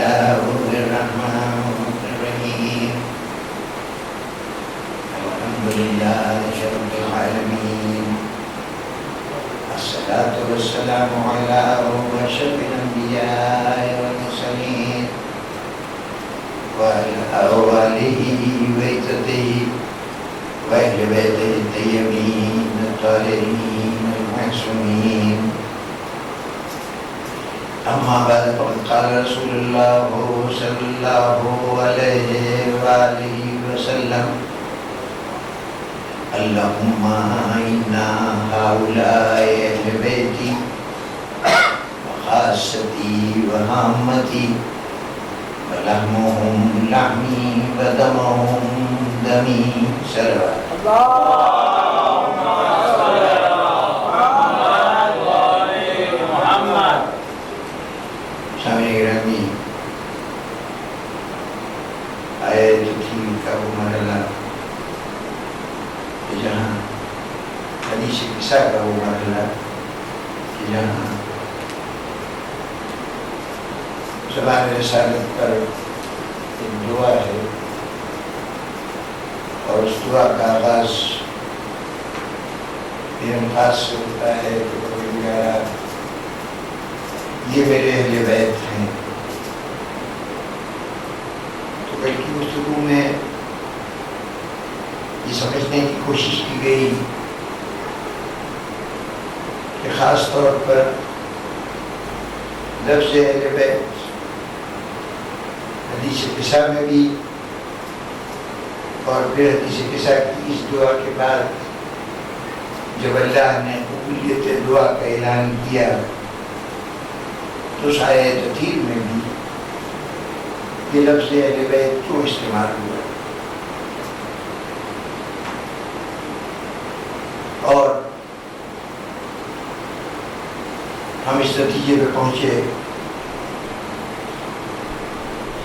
الله الرحمن الرحيم الحمد لله رب العالمين الصلاة والسلام على أشرف الأنبياء والمرسلين وعلى آله وعترته وأهل بيته الطيبين الطاهرين المعصومين أما بعد فقد قال رسول الله صلى الله عليه وآله وسلم اللهم إنا هؤلاء أهل بيتي وخاصتي وهامتي ولحمهم لحمي ودمهم دمي صلوات اللهم صل على محمد وآل محمد. سامعین گرامی، آیت تھی کا وہ مرحلہ کہ جہاں حدیث قصہ کا وہ مرحلہ کہ جہاں زبان رسالت پر ایک دعا ہے اور اس دعا کا آغاز یہ انداز سے ہوتا ہے کہ کوئی وغیرہ یہ میرے اہل بیت ہیں. تو کل کی گفتگو میں یہ سمجھنے کی کوشش کی گئی کہ خاص طور پر لفظ اہل بیت حدیث قصہ میں بھی اور پھر حدیث قصہ کی اس دعا کے بعد جب اللہ نے قبولیت دعا کا اعلان کیا تو آیت تطہیر میں بھی یہ لفظ اہل بیت کیوں استعمال ہوا اور ہم اس نتیجے پہ پہنچے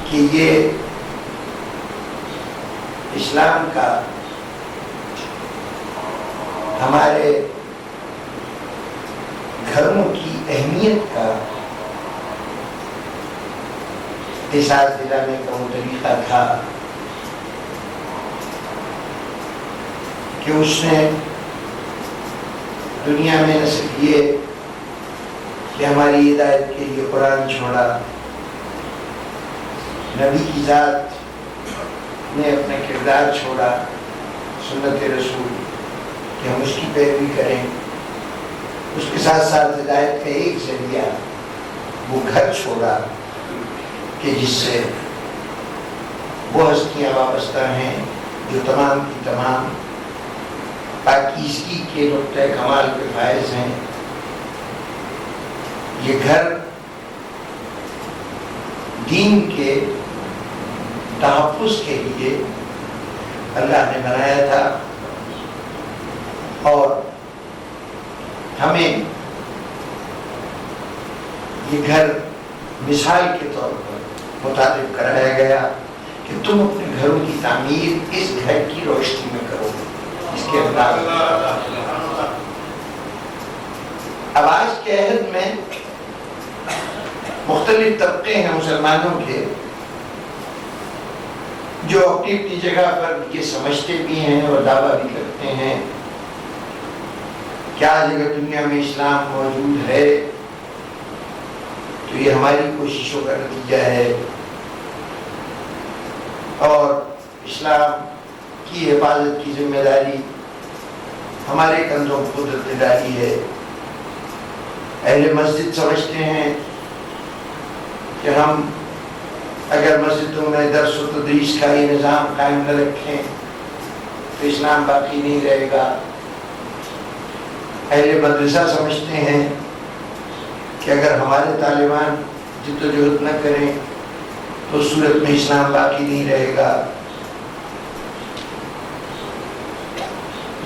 کہ یہ اسلام کا ہمارے گھروں کی اہمیت کا احساس دلانے کا وہ طریقہ تھا کہ اس نے دنیا میں نہ صرف یہ کہ ہماری ہدایت کے لیے قرآن چھوڑا، نبی کی ذات نے اپنا کردار چھوڑا، سنت رسول کہ ہم اس کی پیروی کریں، اس کے ساتھ ساتھ ہدایت کا ایک ذریعہ وہ گھر چھوڑا کہ جس سے وہ ہستیاں وابستہ ہیں جو تمام کی تمام پاکیزگی کے نقطۂ کمال پہ فائز ہیں. یہ گھر دین کے تحفظ کے لیے اللہ نے بنایا تھا اور ہمیں یہ گھر مثال کے طور پر متعارف کرایا گیا کہ تم اپنے گھروں کی تعمیر اس گھر کی روشنی میں کرو، اس کے انداز. اب آج کے عہد میں مختلف طبقے ہیں مسلمانوں کے جو اپنی اپنی جگہ پر یہ سمجھتے بھی ہیں اور دعویٰ بھی کرتے ہیں کہ آج اگر دنیا میں اسلام موجود ہے تو یہ ہماری کوششوں کا نتیجہ ہے اور اسلام کی حفاظت کی ذمہ داری ہمارے کندھوں پر قدرت ڈالی ہے. اہل مسجد سمجھتے ہیں کہ ہم اگر مسجدوں میں درس و تدریس کا یہ نظام قائم نہ رکھیں تو اسلام باقی نہیں رہے گا. اہل مدرسہ سمجھتے ہیں کہ اگر ہمارے طالبان جدوجہد نہ کریں تو اس صورت میں اسلام باقی نہیں رہے گا.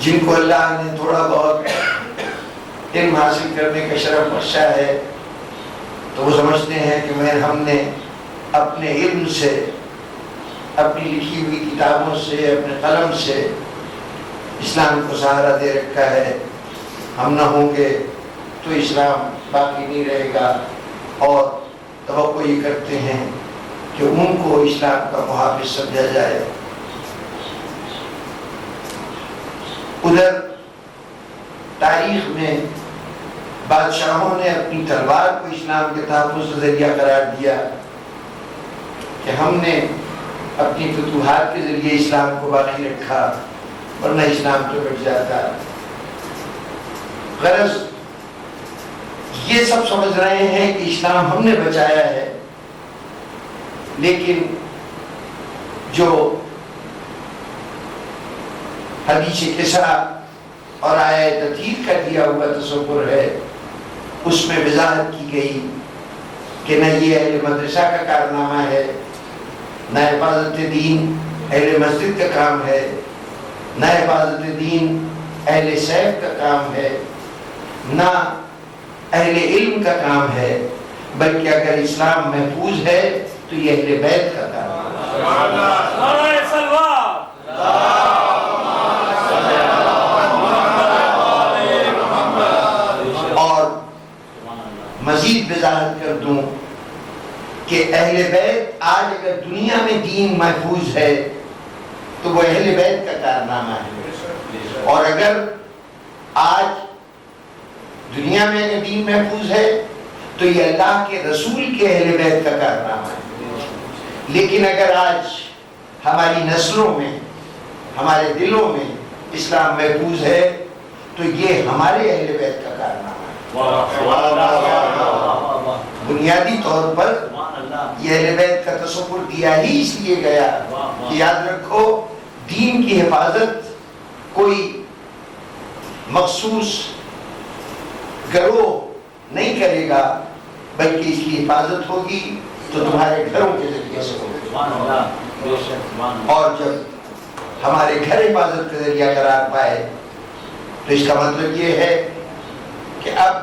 جن کو اللہ نے تھوڑا بہت علم حاصل کرنے کا شرف بخشا ہے تو وہ سمجھتے ہیں کہ ہم نے اپنے علم سے، اپنی لکھی ہوئی کتابوں سے، اپنے قلم سے اسلام کو سہارا دے رکھا ہے، ہم نہ ہوں گے تو اسلام باقی نہیں رہے گا. اور توقع یہ کرتے ہیں کہ ان کو اسلام کا محافظ سمجھا جائے. ادھر تاریخ میں بادشاہوں نے اپنی تلوار کو اسلام کے تحفظ کا ذریعہ قرار دیا کہ ہم نے اپنی فتوحات کے ذریعے اسلام کو باقی رکھا ورنہ اسلام تو مٹ جاتا. غرض یہ سب سمجھ رہے ہیں کہ اسلام ہم نے بچایا ہے، لیکن جو حدیث قصہ اور آیت تطہیر کا دیا ہوا تصور ہے اس میں وضاحت کی گئی کہ نہ یہ اہل مدرسہ کا کارنامہ ہے، نہ حفاظت دین اہل مسجد کا کام ہے، نہ حفاظت دین اہل سیف کا کام ہے، نہ اہل علم کا کام ہے، بلکہ اگر اسلام محفوظ ہے تو یہ اہل بیت کا کام ہے. اور مزید وضاحت کر دوں کہ اہل بیت آج اگر دنیا میں دین محفوظ ہے تو وہ اہل بیت کا کارنامہ ہے، اور اگر آج دنیا میں اگر دین محفوظ ہے تو یہ اللہ کے رسول کے اہل بیت کا کارنامہ ہے. لیکن اگر آج ہماری نسلوں میں، ہمارے دلوں میں اسلام محفوظ ہے تو یہ ہمارے اہل بیت کا کارنامہ ہے. بنیادی طور پر یہ اہل بیت کا تصور دیا ہی اس لیے گیا کہ یاد رکھو دین کی حفاظت کوئی مخصوص گروہ نہیں کرے گا، بلکہ اس کی حفاظت ہوگی تو تمہارے گھروں کے ذریعے سے ہوگی. اور جب ہمارے گھر حفاظت کا ذریعہ قرار پائے تو اس کا مطلب یہ ہے کہ اب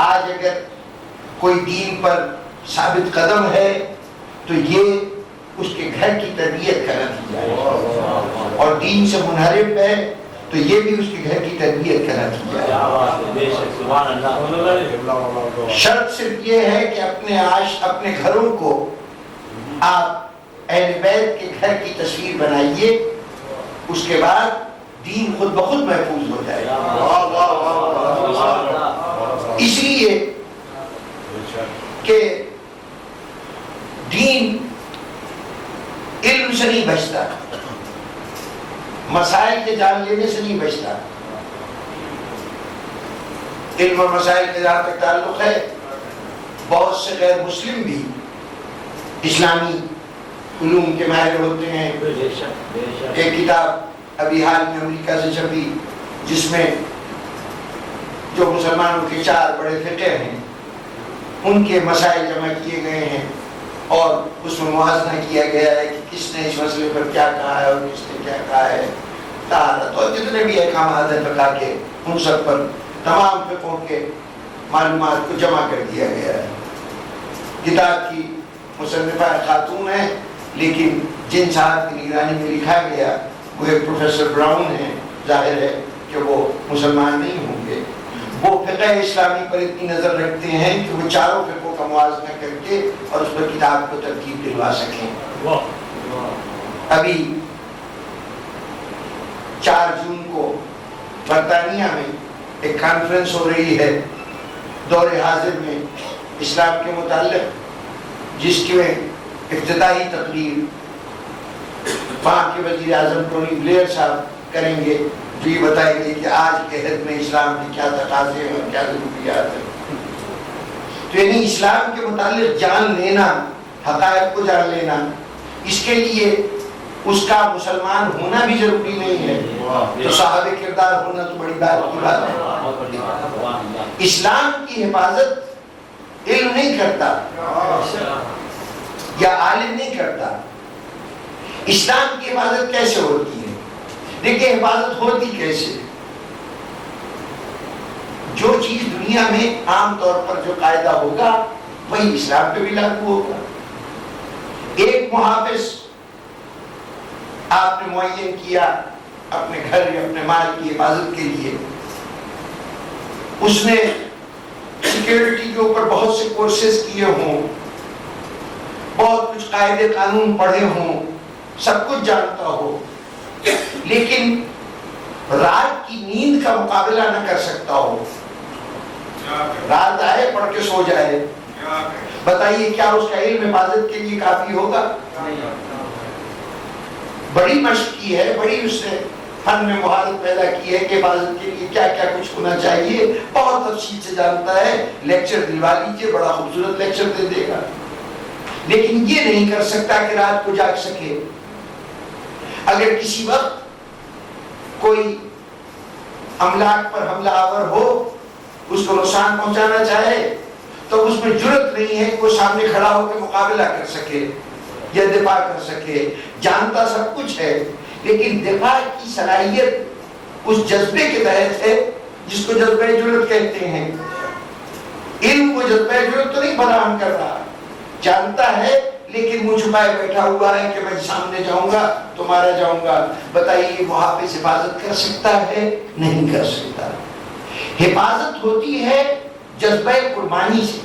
آج اگر کوئی دین پر ثابت قدم ہے تو یہ اس کے گھر کی تربیت کا نتیجہ ہے، اور دین سے منحرف ہے تو یہ بھی اس کے گھر کی تربیت کا نتیجہ ہے. شرط صرف یہ ہے کہ اپنے گھروں کو آپ اہل بیت کے گھر کی تصویر بنائیے، اس کے بعد دین خود بخود محفوظ ہو جائے گا. اس لیے کہ دین علم سے نہیں بچتا، مسائل کے جان لینے سے نہیں بچتا. علم اور مسائل کے جہاں تک تعلق ہے، بہت سے غیر مسلم بھی اسلامی علوم کے ماہر ہوتے ہیں. ایک کتاب ابھی حال میں امریکہ سے چھپی جس میں جو مسلمانوں کے 4 بڑے فقہ ہیں ان کے مسائل جمع کیے گئے ہیں، اور اس میں موازنہ کیا گیا ہے کہ کس نے اس مسئلے پر کیا کہا ہے اور کس نے کیا کہا ہے. طہارت اور جتنے بھی احکامات ہیں فقہ کے، ان سب پر تمام فقہوں کے معلومات کو جمع کر دیا گیا ہے. کتاب کی مصنفہ خاتون ہے، لیکن جن صاحب کی نگرانی میں لکھا گیا وہ ایک پروفیسر براؤن ہیں. ظاہر ہے کہ وہ مسلمان نہیں ہوں گے. وہ فقہ اسلامی پر اتنی نظر رکھتے ہیں کہ وہ چاروں فقہوں کا موازنہ کر کے اور اس پر کتاب کو ترتیب دلوا سکیں. ابھی 4 جون کو برطانیہ میں ایک کانفرنس ہو رہی ہے دور حاضر میں اسلام کے متعلق، جس کے افتتاحی تقریر وہاں کے وزیر اعظم ٹونی بلیئر صاحب کریں گے، جو یہ بتائیں گے کہ آج کے عہد میں اسلام کے کیا تقاضے ہیں اور کیا ضروریات ہیں. تو یعنی اسلام کے متعلق جان لینا، حقائق کو جان لینا، اس کے لیے اس کا مسلمان ہونا بھی ضروری نہیں ہے، تو صاحب کردار ہونا تو بڑی بات کی بات ہے. اسلام کی حفاظت علم نہیں کرتا یا عالم نہیں کرتا. اسلام کی حفاظت کیسے ہوتی ہے؟ دیکھیں حفاظت ہوتی کیسے. جو چیز دنیا میں عام طور پر جو قاعدہ ہوگا وہی اسلام پہ بھی لاگو ہوگا. ایک محافظ آپ نے معین کیا اپنے گھر یا اپنے مال کی حفاظت کے لیے، اس نے سیکیورٹی کے اوپر بہت سے کورسز کیے ہوں، بہت کچھ قاعدے قانون پڑھے ہوں، سب کچھ جانتا ہو، لیکن رات کی نیند کا مقابلہ نہ کر سکتا ہو، رات آئے پڑھ کے سو جائے، بتائیے کیا اس کا علم حفاظت کے لیے کافی ہوگا؟ بڑی مشق کی ہے، بڑی اس نے فن میں مہارت پیدا کی ہے کہ حفاظت کے لیے کیا کیا کچھ ہونا چاہیے، بہت تفصیل سے جانتا ہے۔ لیکچر دلوا لیجیے، بڑا خوبصورت لیکچر دے دے گا، لیکن یہ نہیں کر سکتا کہ رات کو جاگ سکے۔ اگر کسی وقت کوئی املاک پر حملہ آور ہو، اس کو نقصان پہنچانا چاہے، تو اس میں جرت نہیں ہے کہ وہ سامنے کھڑا ہو کے مقابلہ کر سکے یا دفاع کر سکے۔ جانتا سب کچھ ہے، لیکن دفاع کی صلاحیت اس جذبے کے تحت ہے جس کو جذبہ جرت کہتے ہیں۔ علم کو جذبہ جرت تو نہیں فراہم کر رہا، جانتا ہے لیکن منہ چھپائے بیٹھا ہوا ہے کہ میں سامنے جاؤں گا تو مارا جاؤں گا۔ بتائیے محافظ حفاظت کر سکتا ہے؟ نہیں کر سکتا۔ حفاظت ہوتی ہے جذبہ قربانی سے۔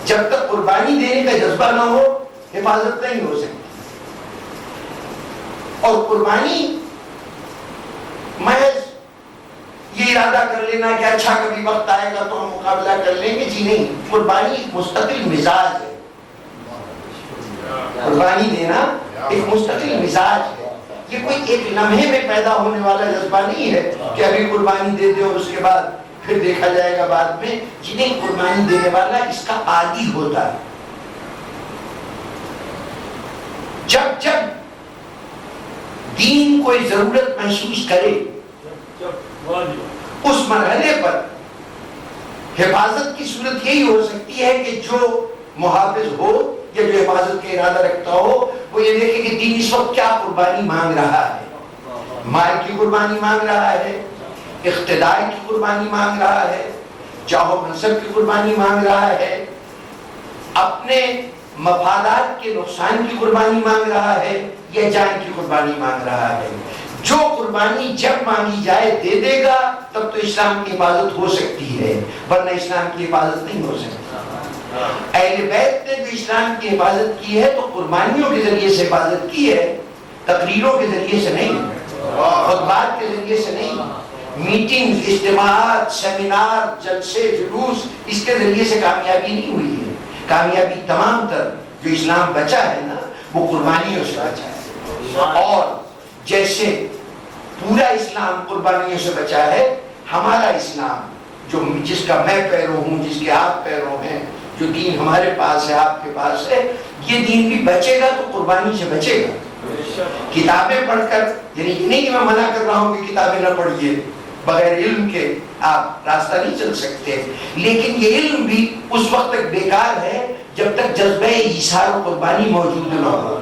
جب تک قربانی دینے کا جذبہ نہ ہو حفاظت نہیں ہو سکتی۔ اور قربانی محض یہ ارادہ کر لینا کہ اچھا کبھی وقت آئے گا تو ہم مقابلہ کر لیں گے، جی نہیں، قربانی ایک مستقل مزاج ہے۔ قربانی دینا ایک مستقل مزاج ہے، یہ کوئی ایک لمحے میں پیدا ہونے والا جذبہ نہیں ہے کہ ابھی قربانی دے دے اور اس کے بعد پھر دیکھا جائے گا بعد میں۔ جنہیں قربانی دینے والا اس کا عادی ہوتا ہے۔ جب جب دین کوئی ضرورت محسوس کرے اس مرحلے پر حفاظت کی صورت یہی ہو سکتی ہے کہ جو محافظ ہو یا جو حفاظت کا ارادہ رکھتا ہو وہ یہ دیکھے کہ دین اس وقت کیا قربانی مانگ رہا ہے۔ مال کی قربانی مانگ رہا ہے، اقتدار کی قربانی مانگ رہا ہے، جاہ و منصب کی قربانی مانگ رہا ہے، اپنے مفادات کے نقصان کی قربانی مانگ رہا ہے یا جان کی قربانی مانگ رہا ہے۔ جو قربانی جب مانگی جائے دے دے گا تب تو اسلام کی حفاظت ہو سکتی ہے، ورنہ اسلام کی حفاظت نہیں ہو سکتی۔ اہل بیت نے جو اسلام کی حفاظت کی ہے تو قربانیوں کے ذریعے سے حفاظت کی ہے، تقریروں کے ذریعے سے نہیں، خطبات کے ذریعے سے نہیں، میٹنگ، اجتماعات، سیمینار، جلسے، جلوس، اس کے ذریعے سے کامیابی نہیں ہوئی ہے۔ کامیابی تمام تر جو اسلام بچا ہے نا وہ قربانیوں سے بچا ہے۔ اور جیسے پورا اسلام قربانیوں سے بچا ہے، ہمارا اسلام جو جس کا میں پیرو ہوں، جس کے آپ پیرو ہیں، جو دین ہمارے پاس ہے، آپ کے پاس ہے، یہ دین بھی بچے گا تو قربانی سے بچے گا۔ کتابیں پڑھ کر، یعنی یہ نہیں کہ میں منع کر رہا ہوں کہ کتابیں نہ پڑھیے، بغیر علم کے آپ راستہ نہیں چل سکتے، لیکن یہ علم بھی اس وقت تک بیکار ہے جب تک جذبہ ایثار و قربانی موجود نہ ہو۔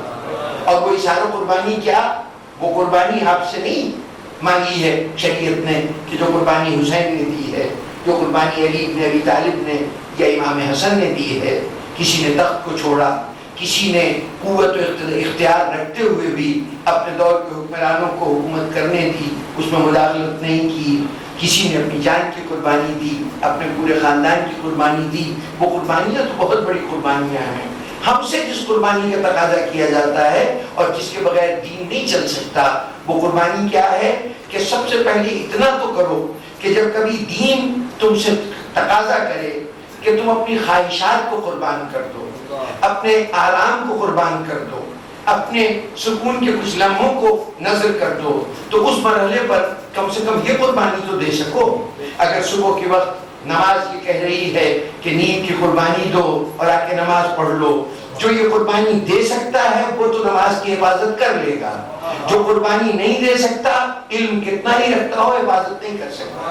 اور وہ ایثار و قربانی کیا؟ وہ قربانی آپ سے نہیں مانگی ہے شریعت نے کہ جو قربانی حسین نے دی ہے، جو قربانی علی بن ابی طالب نے یا امام حسن نے دی ہے۔ کسی نے تخت کو چھوڑا، کسی نے قوت و اختیار رکھتے ہوئے بھی اپنے دور کے حکمرانوں کو حکومت کرنے دی، اس میں مداخلت نہیں کی، کسی نے اپنی جان کی قربانی دی، اپنے پورے خاندان کی قربانی دی۔ وہ قربانیاں تو بہت بڑی قربانیاں ہیں۔ ہم سے جس قربانی کا تقاضا کیا جاتا ہے اور جس کے بغیر دین نہیں چل سکتا، وہ قربانی کیا ہے کہ سب سے پہلے اتنا تو کرو کہ جب کبھی دین تم سے تقاضا کرے کہ تم اپنی خواہشات کو قربان کر دو، اپنے آرام کو قربان کر دو، اپنے سکون کے کچھ لمحوں کو نظر کر دو، تو اس مرحلے پر کم سے کم یہ قربانی تو دے سکو۔ اگر صبح کے وقت نماز یہ کہہ رہی ہے کہ نیند کی قربانی دو اور آ کے نماز پڑھ لو، جو یہ قربانی دے سکتا ہے وہ تو نماز کی حفاظت کر لے گا، جو قربانی نہیں دے سکتا، علم کتنا ہی رکھتا ہو، حفاظت نہیں کر سکتا۔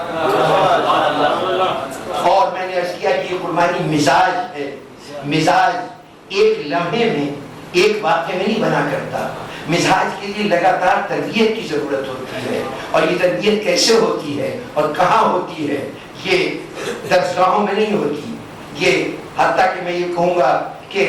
اور میں نے عرض کیا کہ یہ قربانی مزاج ہے۔ مزاج ایک لمحے میں، ایک واقعے میں نہیں بنا کرتا۔ مزاج کے لیے لگاتار تربیت کی ضرورت ہوتی ہے، اور یہ تربیت کیسے ہوتی ہے اور کہاں ہوتی ہے؟ یہ درسگاہوں میں نہیں ہوتی، یہ حتیٰ کہ میں یہ کہوں گا کہ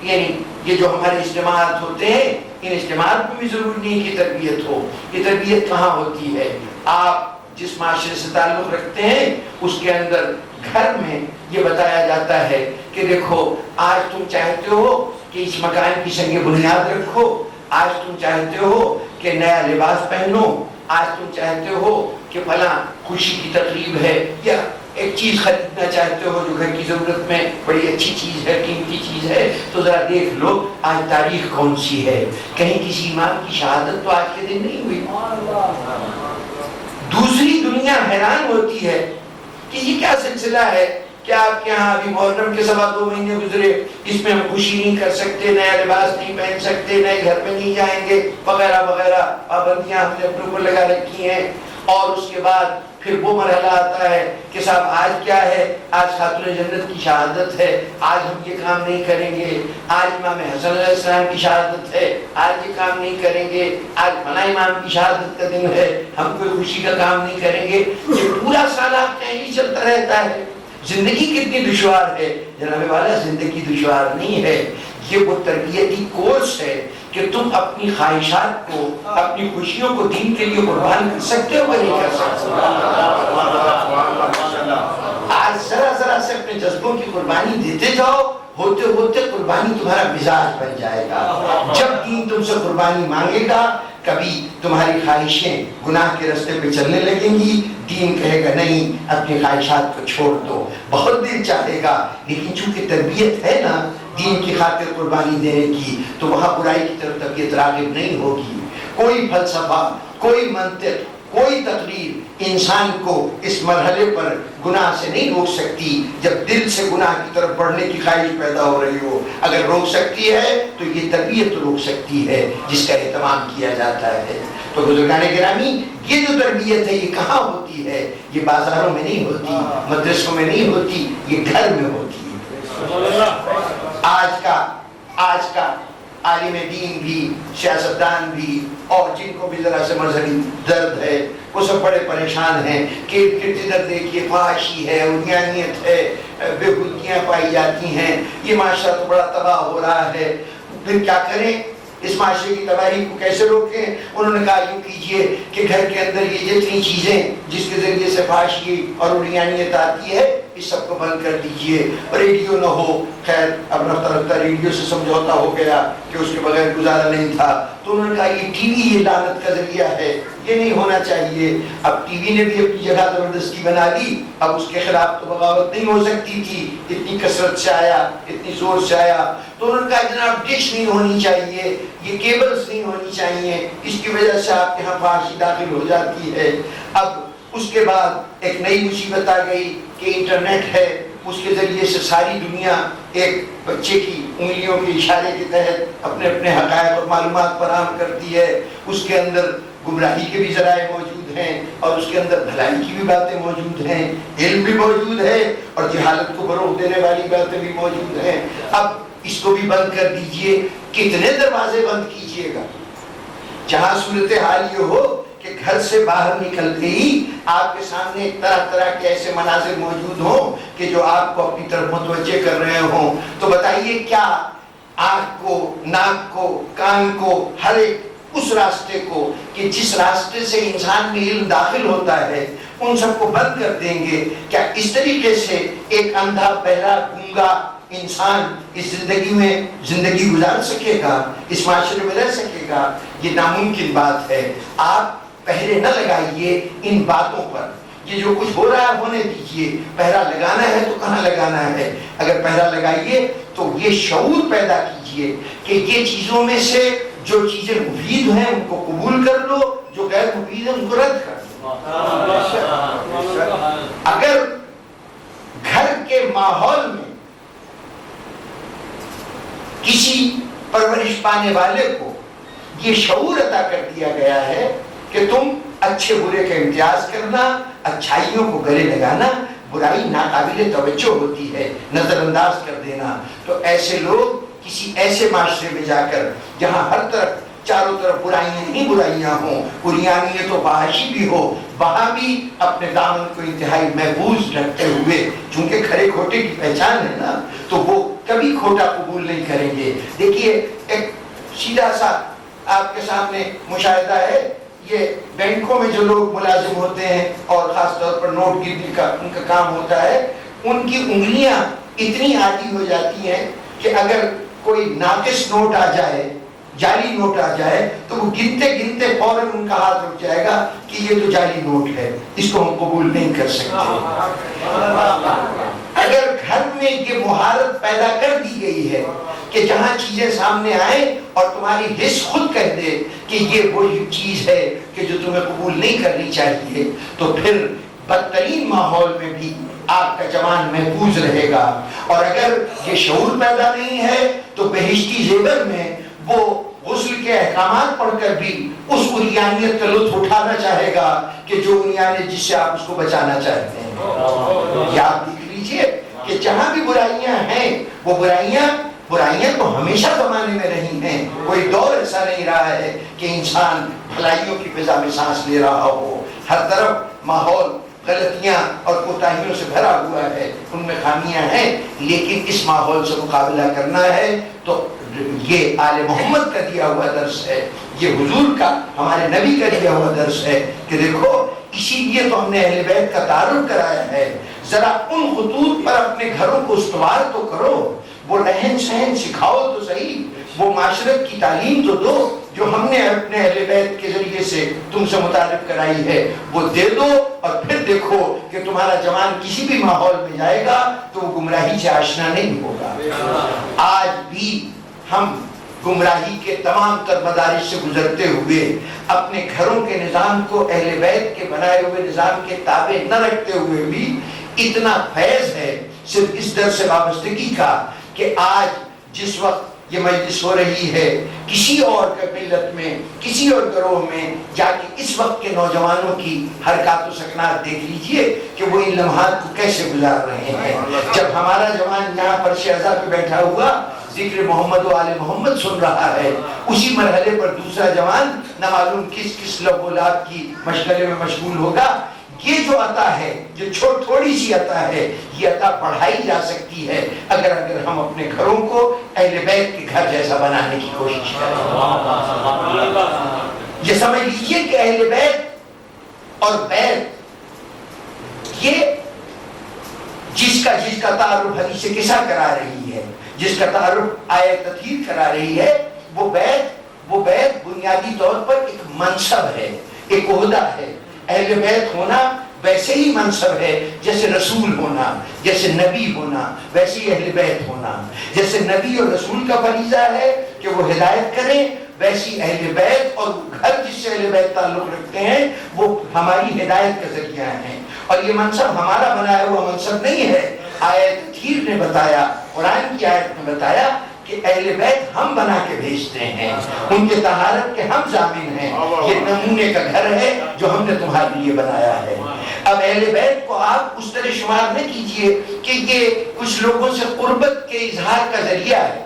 یعنی یہ جو ہمارے اجتماعات ہوتے ہیں، ان اجتماعات میں بھی ضروری نہیں کہ تربیت ہو۔ یہ تربیت کہاں ہوتی ہے؟ آپ جس معاشرے سے تعلق رکھتے ہیں اس کے اندر گھر میں یہ بتایا جاتا ہے کہ دیکھو آج تم چاہتے ہو کہ اس مکان کی سنگ بنیاد رکھو، آج تم چاہتے ہو کہ نیا لباس پہنو، آج تم چاہتے ہو کہ فلاں خوشی کی تقریب ہے، یا ایک چیز خریدنا چاہتے ہو جو گھر کی ضرورت میں بڑی اچھی چیز ہے، قیمتی چیز ہے، تو ذرا دیکھ لو آج تاریخ کون سی ہے، کہیں کسی امام کی شہادت تو آج کے دن نہیں ہوئی۔ دوسری دنیا حیران ہوتی ہے کہ یہ کیا سلسلہ ہے کہ آپ کے ہاں ابھی محرم کے سوا 2 مہینے گزرے، اس میں ہم خوشی نہیں کر سکتے، نیا لباس نہیں پہن سکتے، نئے گھر میں نہیں جائیں گے، وغیرہ وغیرہ پابندیاں ہم نے اپنے اوپر لگا رکھی ہیں۔ اور اس کے بعد پھر وہ مرحلہ آتا ہے کہ صاحب آج کیا ہے، آج خاتون جنت کی شہادت ہے، آج ہم یہ کام نہیں کریں گے، آج امام حسن علیہ السلام کی شہادت ہے، آج یہ کام نہیں کریں گے، آج فلاں امام کی شہادت کا دن ہے، ہم کوئی خوشی کا کام نہیں کریں گے۔ یہ پورا سال آپ کا یہی چلتا رہتا ہے۔ زندگی کتنی دشوار ہے جناب والا، زندگی دشوار نہیں ہے، یہ وہ تربیتی کورس ہے کہ تم اپنی خواہشات کو، اپنی خوشیوں کو دین کے لیے قربان کر سکتے ہو یا نہیں کر سکتے۔ آج ذرا ذرا سے اپنے جذبوں کی قربانی دیتے جاؤ، ہوتے ہوتے قربانی تمہارا مزاج بن جائے گا۔ جب دین تم سے قربانی مانگے گا، کبھی تمہاری خواہشیں گناہ کے راستے پہ چلنے لگیں گی، دین کہے گا نہیں اپنی خواہشات کو چھوڑ دو، بہت دل چاہے گا، لیکن چونکہ تربیت ہے نا دین کی خاطر قربانی دینے کی، تو وہاں برائی کی طرف طبیعت راغب نہیں ہوگی۔ کوئی فلسفہ، کوئی منطق، کوئی تقریر انسان کو اس مرحلے پر گناہ سے نہیں روک سکتی جب دل سے گناہ کی طرف بڑھنے کی خواہش پیدا ہو رہی ہو۔ اگر روک سکتی ہے تو یہ تربیت روک سکتی ہے جس کا اہتمام کیا جاتا ہے۔ تو بزرگان گرامی، یہ جو تربیت ہے یہ کہاں ہوتی ہے؟ یہ بازاروں میں نہیں ہوتی، مدرسوں میں نہیں ہوتی، یہ گھر میں ہوتی ہے۔ آج کا عالم دین بھی، سیاستدان بھی، اور جن کو بھی ذرا سے مذہبی درد ہے وہ سب بڑے پریشان ہیں کہ ادھر دیکھیے فحاشی ہے، عریانیت ہے، بےہودگیاں پائی جاتی ہیں، یہ معاشرہ تو بڑا تباہ ہو رہا ہے، پھر کیا کریں؟ اس معاشرے کی تباہی کو کیسے روکیں؟ انہوں نے کہا یوں کیجئے کہ گھر کے اندر یہ جتنی چیزیں جس کے ذریعے سے فحاشی اور عریانیت آتی ہے اس سب کو بند کر دیجئے، ریڈیو نہ ہو۔ خیر اب رفتہ رفتہ ریڈیو سے سمجھوتا ہو گیا کہ اس کے بغیر گزارا نہیں تھا، تو انہوں نے کہا یہ ٹی وی یہ لعنت کا ذریعہ ہے، یہ نہیں ہونا چاہیے۔ اب ٹی وی نے بھی اپنی جگہ زبردستی بنا لی، اب اس کے خلاف تو بغاوت نہیں ہو سکتی تھی، اتنی کثرت سے آیا، اتنی زور سے آیا، تو انہوں نے کہا جناب ڈش نہیں ہونی چاہیے، یہ کیبلز نہیں ہونی چاہیے، اس کی وجہ سے آپ کے یہاں فحاشی داخل ہو جاتی ہے۔ اب اس کے بعد ایک نئی مصیبت آ گئی کہ انٹرنیٹ ہے، اس کے ذریعے سے ساری دنیا ایک بچے کی انگلیوں کے اشارے کے تحت اپنے اپنے حقائق اور معلومات فراہم کرتی ہے۔ اس کے اندر گمراہی کے بھی ذرائع موجود ہیں اور اس کے اندر بھلائی کی بھی باتیں موجود ہیں، علم بھی موجود ہے اور جہالت کو فروغ دینے والی باتیں بھی موجود ہیں۔ اب اس کو بھی بند کر دیجئے، کتنے دروازے بند کیجئے گا؟ جہاں صورتحال یہ ہو کہ گھر سے باہر نکلتے ہی آپ کے سامنے طرح طرح کے ایسے مناظر موجود ہوں کہ جو آپ کو اپنی طرف متوجہ کر رہے ہوں، تو بتائیے کیا آنکھ کو، ناک کو، کان کو، ہر ایک اس راستے کو کہ جس راستے سے انسان میں علم داخل ہوتا ہے ان سب کو بند کر دیں گے؟ کیا اس طریقے سے ایک اندھا، بہرا، گونگا انسان اس زندگی میں زندگی گزار سکے گا، اس معاشرے میں رہ سکے گا؟ یہ ناممکن بات ہے۔ آپ پہرے نہ لگائیے ان باتوں پر، یہ جو کچھ ہو رہا ہے ہونے دیجئے، پہرا لگانا ہے تو کہاں لگانا ہے؟ اگر پہرا لگائیے تو یہ شعور پیدا کیجئے کہ یہ چیزوں میں سے جو چیزیں مفید ہیں ان کو قبول کر لو، جو غیر مفید ہیں ان کو رد کر دو۔ اگر گھر کے ماحول میں کسی پرورش پانے والے کو یہ شعور عطا کر دیا گیا ہے کہ تم اچھے برے کا امتیاز کرنا، اچھائیوں کو گلے لگانا، برائی ناقابل توجہ ہوتی ہے، نظر انداز کر دینا، تو ایسے لوگ کسی ایسے معاشرے میں جا کر جہاں ہر طرف چاروں طرف برائیاں ہی برائیاں ہوں، عریانیت و فحاشی بھی ہو، وہاں بھی اپنے دامن کو انتہائی محفوظ رکھتے ہوئے، چونکہ کھرے کھوٹے کی پہچان ہے نا، تو وہ کبھی کھوٹا قبول نہیں کریں گے۔ دیکھیے ایک سیدھا سا آپ کے سامنے مشاہدہ ہے یہ بینکوں میں جو لوگ ملازم ہوتے ہیں اور خاص طور پر نوٹ گرنے کا ان کا کام ہوتا ہے، ان کی انگلیاں اتنی عادی ہو جاتی ہیں کہ اگر کوئی ناقص نوٹ آ جائے، جعلی نوٹ آ جائے، تو وہ گنتے گنتے فوراً ان کا ہاتھ رک جائے گا کہ یہ تو جعلی نوٹ ہے، اس کو ہم قبول نہیں کر سکتے۔ اگر گھر میں یہ مہارت پیدا کر دی گئی ہے کہ جہاں چیزیں سامنے آئیں اور تمہاری حس خود کہہ دے کہ یہ وہ چیز ہے کہ جو تمہیں قبول نہیں کرنی چاہیے، تو پھر بدترین ماحول میں بھی آپ کا جوان محفوظ رہے گا۔ اور اگر یہ شعور پیدا نہیں ہے تو بہشتی زیور میں وہ غسل کے احکامات پڑھ کر بھی اس عریانیت کا لطف اٹھانا چاہے گا کہ جو عریان جس سے آپ اس کو بچانا چاہتے ہیں۔ یا آپ دیکھ لیجئے کہ جہاں بھی برائیاں ہیں، وہ برائیاں تو ہمیشہ زمانے میں رہی ہیں، کوئی دور ایسا نہیں رہا ہے کہ انسان بھلائیوں کی فضا میں سانس لے رہا ہو۔ ہر طرف ماحول غلطیاں اور کوتاہیوں سے بھرا ہوا ہے، ان میں خامیاں ہیں، لیکن اس ماحول سے مقابلہ کرنا ہے تو یہ آل محمد کا دیا ہوا درس ہے، یہ حضور کا، ہمارے نبی کا دیا ہوا درس ہے کہ دیکھو اسی لیے تو ہم نے اہل بیت کا تعارف کرایا ہے۔ ذرا ان خطوط پر اپنے گھروں کو استوار تو کرو، وہ رہن سہن سکھاؤ تو صحیح، وہ معاشرت کی تعلیم تو دو جو ہم نے اپنے اہل بیت کے ذریعے سے تم سے متعارف کرائی ہے، وہ دے دو، اور پھر دیکھو کہ تمہارا جوان کسی بھی ماحول میں جائے گا تو وہ گمراہی سے آشنا نہیں ہوگا۔ آج بھی ہم گمراہی کے تمام تر مدارج سے گزرتے ہوئے اپنے گھروں کے نظام کو اہل بیت کے بنائے ہوئے نظام کے تابع نہ رکھتے ہوئے بھی اتنا فیض ہے صرف اس در سے وابستگی کا کہ آج جس وقت یہ مجلس ہو رہی ہے، کسی اور ملت میں، کسی اور گروہ میں جا کے اس وقت کے نوجوانوں کی حرکات و سکنات دیکھ لیجئے کہ وہ ان لمحات کو کیسے گزار رہے ہیں۔ جب ہمارا جوان یہاں فرش اعضا پہ بیٹھا ہوا ذکر محمد و آل محمد سن رہا ہے، اسی مرحلے پر دوسرا جوان نہ معلوم کس کس لب و لعب کی مشغلے میں مشغول ہوگا۔ یہ جو عطا ہے، جو تھوڑی سی عطا ہے، یہ عطا پڑھائی جا سکتی ہے اگر ہم اپنے گھروں کو اہل بیت کے گھر جیسا بنانے کی کوشش کریں۔ یہ سمجھ لیجیے کہ اہل بیت اور بیت یہ جس کا تعارف حدیث قصہ کرا رہی ہے، جس کا تعارف آیت تطہیر کرا رہی ہے، وہ بیت بنیادی طور پر ایک منصب ہے، ایک عہدہ ہے۔ اہل بیت ہونا ویسے ہی منصب ہے جیسے رسول ہونا، جیسے نبی ہونا، ویسے ہی اہل بیت ہونا۔ جیسے نبی اور رسول کا فریضہ ہے کہ وہ ہدایت کریں، ویسی اہل بیت اور گھر جس سے اہل بیت تعلق رکھتے ہیں وہ ہماری ہدایت کا ذریعہ ہیں۔ اور یہ منصب ہمارا بنایا ہوا منصب نہیں ہے۔ آیت تطہیر نے بتایا، قرآن کی آیت نے بتایا کہ اہل بیت ہم بنا کے بھیجتے ہیں، ان کے طہارت کے ہم ضامن ہیں، یہ نمونے کا گھر ہے جو ہم نے تمہارے لیے بنایا ہے۔ اب اہل بیت کو آپ اس طرح شمار نہ کیجئے کہ یہ کچھ لوگوں سے قربت کے اظہار کا ذریعہ ہے۔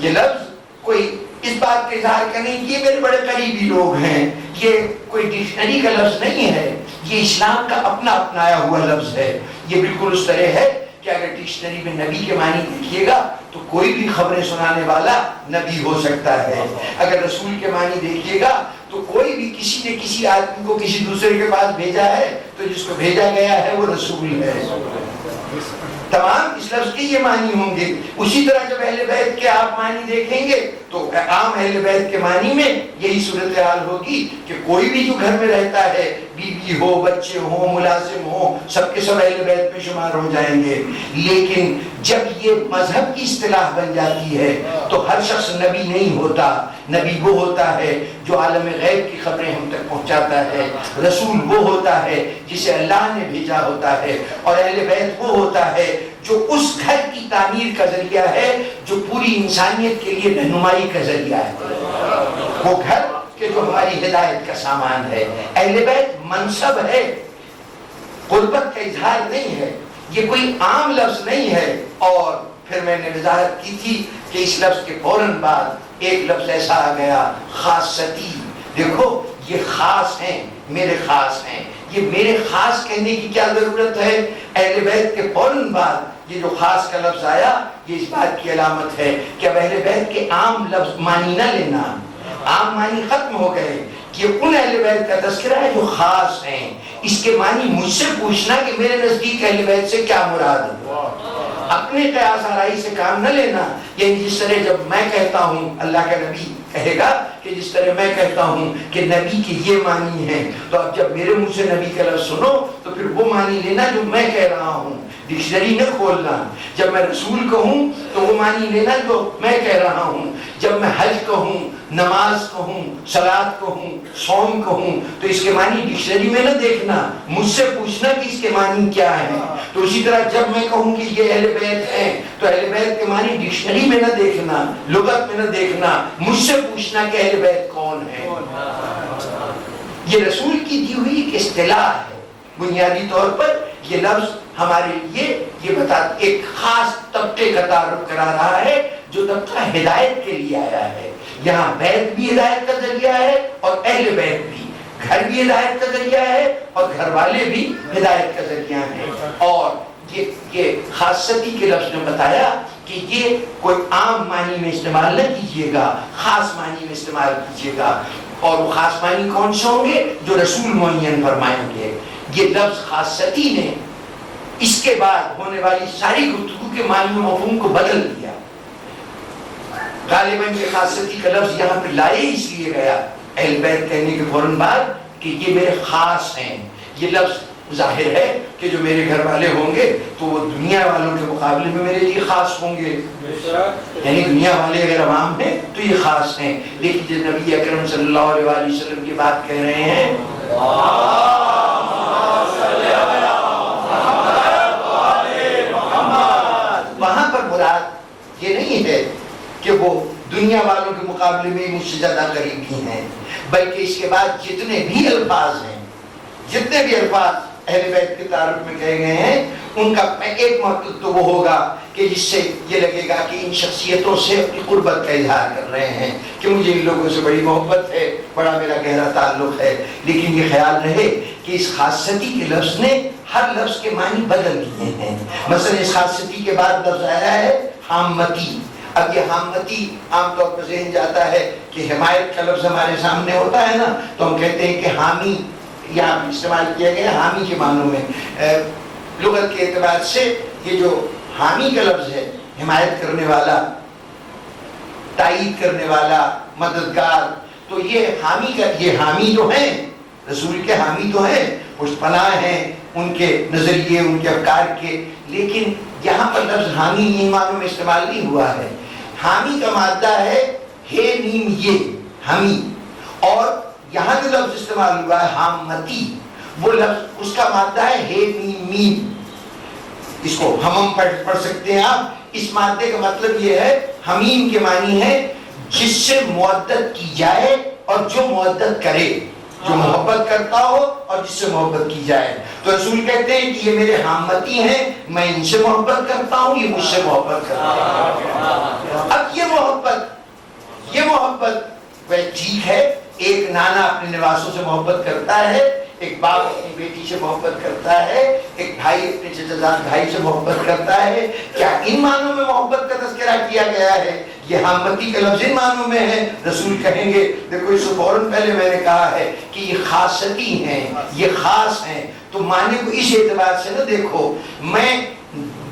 یہ لفظ کوئی اس بات کا اظہار کا نہیں کہ یہ میرے بڑے قریبی لوگ ہیں، یہ کوئی ڈکشنری کا لفظ نہیں ہے، یہ اسلام کا اپنا اپنایا ہوا لفظ ہے۔ یہ بالکل اس طرح ہے کہ اگر ڈکشنری میں نبی کے معنی دیکھیے گا تو کوئی بھی خبریں سنانے والا نبی ہو سکتا ہے۔ اگر رسول کے معنی دیکھیے گا تو کوئی بھی کسی نے کسی آدمی کو کسی دوسرے کے پاس بھیجا ہے تو جس کو بھیجا گیا ہے وہ رسول ہے۔ تمام اس لفظ کے یہ معنی ہوں گے۔ اسی طرح جب اہل بیت کے آپ معنی دیکھیں گے تو عام اہل بیت کے معنی میں یہی صورتحال ہوگی کہ کوئی بھی جو گھر میں رہتا ہے، بیوی ہو، بچے ہوں، ملازم ہوں، سب کے سب اہل بیت میں شمار ہو جائیں گے۔ لیکن جب یہ مذہب کی اصطلاح بن جاتی ہے تو ہر شخص نبی نہیں ہوتا۔ نبی وہ ہوتا ہے جو عالم غیب کی خبریں ہم تک پہنچاتا ہے، رسول وہ ہوتا ہے جسے اللہ نے بھیجا ہوتا ہے، اور اہل بیت وہ ہوتا ہے جو اس گھر کی تعمیر کا ذریعہ ہے جو پوری انسانیت کے لیے رہنمائی کا ذریعہ ہے، وہ گھر کہ جو ہماری ہدایت کا سامان ہے۔ اہل بیت منصب ہے، قربت کا اظہار نہیں ہے، یہ کوئی عام لفظ نہیں ہے۔ اور پھر میں نے وضاحت کی تھی کہ اس لفظ کے فوراً بعد ایک لفظ ایسا آ گیا، خاصتی۔ دیکھو یہ خاص ہیں، میرے خاص ہیں، یہ میرے خاص کہنے کی کیا ضرورت ہے؟ اہل بیت کے فوراً بعد یہ جو خاص کا لفظ آیا یہ اس بات کی علامت ہے کہ اب اہل بیت کے عام لفظ معنی نہ لینا، عام معنی ختم ہو گئے کہ ان اہل بیت کا تذکرہ ہے جو خاص ہیں. اس کے معنی مجھ سے پوچھنا کہ میرے نزدیک اہل بیت سے کیا مراد ہے. اپنے قیاس آرائی سے کام نہ لینا. یعنی جس طرح جب میں کہتا ہوں اللہ کا نبی کہے گا کہ جس طرح میں کہتا ہوں کہ نبی کے یہ معنی ہے، تو اب جب میرے منہ سے نبی کا لفظ سنو تو پھر وہ معنی لینا جو میں کہہ رہا ہوں، ڈکشنری نہ کھولنا. جب میں رسول کہوں تو وہ معنی لینا جو میں کہہ رہا ہوں. جب میں حج کہوں، نماز کہوں، صلاۃ کہوں، صوم کہوں تو اس کے معنی ڈکشنری میں نہ دیکھنا، مجھ سے پوچھنا کہ اس کے معنی کیا ہے. تو اسی طرح جب میں کہوں کہ یہ اہل بیت ہیں تو اہل بیت کے معنی ڈکشنری میں نہ دیکھنا، لغت میں نہ دیکھنا، مجھ سے پوچھنا کہ اہل بیت کون ہے. یہ رسول کی دی ہوئی ایک اصطلاح ہے. بنیادی طور پر یہ لفظ ہمارے لیے یہ بتا ایک خاص طبقے کا تعارف کرا رہا ہے جو طبقہ ہدایت کے لیے آیا ہے. یہاں بیت بھی ہدایت کا ذریعہ ہے اور اہل بیت بھی. گھر بھی ہدایت کا ذریعہ ہے اور گھر والے بھی ہدایت کا ذریعہ ہیں. اور یہ خاصتی کے لفظ نے بتایا کہ یہ کوئی عام معنی میں استعمال نہ کیجیے گا، خاص معنی میں استعمال کیجیے گا. اور وہ خاص معنی کون سے ہوں گے؟ جو رسول معین فرمائیں گے. یہ لفظ خاصتی نے اس کے بعد ہونے والی ساری گفتگو کے معنی و مفہوم کو بدل دیا. غالباً یہ خاصتی کا لفظ یہاں پہ لائے اس لیے گیا اہل بیت کہنے کے فوراً بعد کہ یہ میرے خاص ہیں. یہ لفظ ظاہر ہے کہ جو میرے گھر والے ہوں گے تو وہ دنیا والوں کے مقابلے میں میرے لیے خاص ہوں گے. یعنی دنیا والے اگر عوام ہیں تو یہ خاص ہیں. لیکن جب نبی اکرم صلی اللہ علیہ وآلہ وسلم کی بات کہہ رہے ہیں وہاں پر مراد یہ نہیں ہے کہ وہ دنیا والوں کے مقابلے میں مجھ سے زیادہ قریبی ہیں، بلکہ اس کے بعد جتنے بھی الفاظ ہیں، جتنے بھی الفاظ اہل بیت کے تعارف میں کہے گئے ہیں، ان کا ایک مطلب تو وہ ہوگا کہ جس سے یہ لگے گا کہ ان شخصیتوں سے اپنی قربت کا اظہار کر رہے ہیں کہ مجھے ان لوگوں سے بڑی محبت ہے، بڑا میرا گہرا تعلق ہے. لیکن یہ خیال رہے کہ اس خاصتی کے لفظ نے ہر لفظ کے معنی بدل دیے ہیں. مثلا اس خاصتی کے بعد لفظ آیا ہے حامتی. اب یہ حامتی عام طور پر ذہن جاتا ہے کہ حمایت کا لفظ ہمارے سامنے ہوتا ہے نا تو ہم کہتے ہیں کہ حامی یہاں استعمال کیا گیا حامی کے معنوں میں. لغت کے اعتبار سے یہ جو حامی کا لفظ ہے، حمایت کرنے والا، تائید کرنے والا، مددگار، تو یہ حامی کا یہ حامی تو ہیں، رسول کے حامی تو ہیں، پشت پناہ ہیں ان کے نظریے، ان کے افکار کے. لیکن یہاں پر لفظ حامی ان معنوں میں استعمال نہیں ہوا ہے. حامی کا مادہ ہے ہے میم یہ حمی، اور یہاں جو لفظ استعمال ہوا ہے حامتی، وہ لفظ اس کا مادہ ہے ہے میم میم. اس کو ہمم پڑھ سکتے ہیں آپ. اس مادے کا مطلب یہ ہے حمیم کے معنی ہے جس سے مودت کی جائے اور جو مودت کرے، جو محبت کرتا ہو اور جس سے محبت کی جائے. تو رسول کہتے ہیں کہ یہ میرے حامتی ہیں، میں ان سے محبت کرتا ہوں، یہ مجھ سے محبت کرتا ہے. اب یہ محبت وہ ٹھیک ہے، ایک نانا اپنے نواسوں سے محبت کرتا ہے، ایک باپ اپنی بیٹی سے محبت کرتا ہے، ایک بھائی اپنے چچا بھائی سے محبت کرتا ہے. کیا ان معنوں میں محبت کا تذکرہ کیا گیا ہے؟ یہ حامتی کا لفظ ان معنوں میں ہے. رسول کہیں گے دیکھو اس سے فوراً پہلے میں نے کہا ہے کہ یہ خاصتی ہیں، یہ خاص ہیں، تو معنی کو اس اعتبار سے نہ دیکھو. میں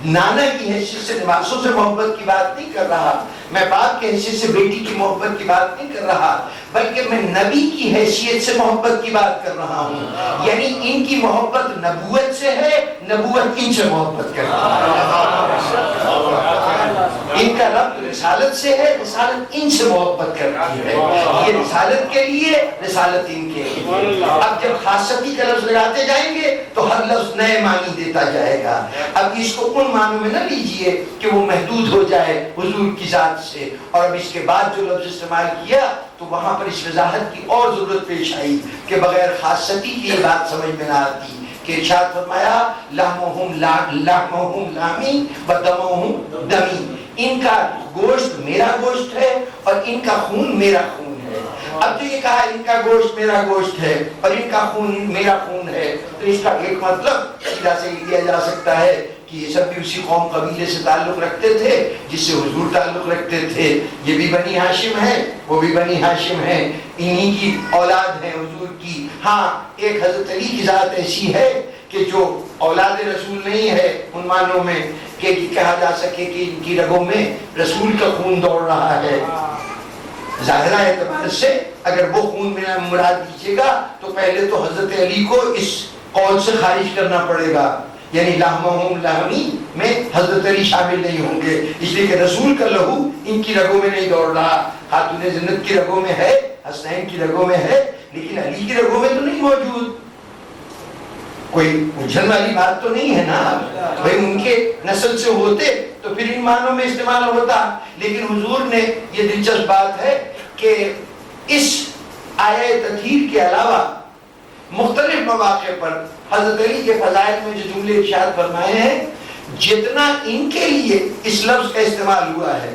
نانا کی حیثیت سے نواسوں سے محبت کی بات نہیں کر رہا، میں باپ کی حیثیت سے بیٹی کی محبت کی بات نہیں کر رہا، بلکہ میں نبی کی حیثیت سے محبت کی بات کر رہا ہوں. یعنی ان کی محبت نبوت سے ہے، نبوت ان سے محبت کرتا ہے. ان کا ربط رسالت سے ہے، رسالت ان سے محبت کرتی ہے. یہ رسالت کے لیے، رسالت ان کے لیے. اب جب خاصتی کا لفظ لگاتے جائیں گے تو ہر لفظ نئے معنی دیتا جائے گا. اب اس کو ان معنوں میں نہ لیجئے کہ وہ محدود ہو جائے حضور کی ذات سے. اور اب اس کے بعد جو لفظ استعمال کیا تو وہاں پر اس وضاحت کی اور ضرورت پیش آئی کہ بغیر خاصتی کی یہ بات سمجھ میں نہ آتی کہ ارشاد فرمایا لحمہم لامی و دمہم دمی. ان کا گوشت میرا گوشت ہے اور ان کا خون میرا خون ہے. اب جو یہ کہا ان کا گوشت میرا گوشت ہے اور ان کا خون میرا خون ہے، تو اس کا ایک مطلب سیدھا سے لیا جا سکتا ہے کہ کہ یہ سب بھی اسی قوم قبیلے سے تعلق رکھتے تھے جس سے حضور تعلق رکھتے تھے. یہ بھی بنی ہاشم ہے، وہ بھی بنی ہاشم ہے، انہی کی اولاد ہے حضور کی. ہاں ایک حضرت علی کی ذات ایسی ہے کہ جو اولاد رسول نہیں ہے ان معنوں میں کہ کہا جا سکے کہ ان کی رگوں میں رسول کا خون دوڑ رہا ہے. ظاہرہ اعتبار سے اگر وہ خون میں مراد دیجیے گا تو پہلے تو حضرت علی کو اس قول سے خارج کرنا پڑے گا، یعنی لحمہم لحمی میں حضرت علی شامل نہیں ہوں گے، اس لیے کہ رسول کا لہو ان کی رگوں میں نہیں دوڑ رہا. خاتون جنت کی رگوں میں ہے، حسنین کی رگوں میں ہے، لیکن علی کی رگوں میں تو نہیں موجود. کوئی الجھن والی بات تو نہیں ہے نا بھائی، ان کے نسل سے ہوتے تو پھر ان معنوں میں استعمال ہوتا. لیکن حضور نے یہ دلچسپ بات ہے کہ اس آیہ تطہیر کے علاوہ مختلف مواقع پر حضرت علی کے فضائل میں جو جملے ارشاد فرمائے ہیں، جتنا ان کے لیے اس لفظ کا استعمال ہوا ہے،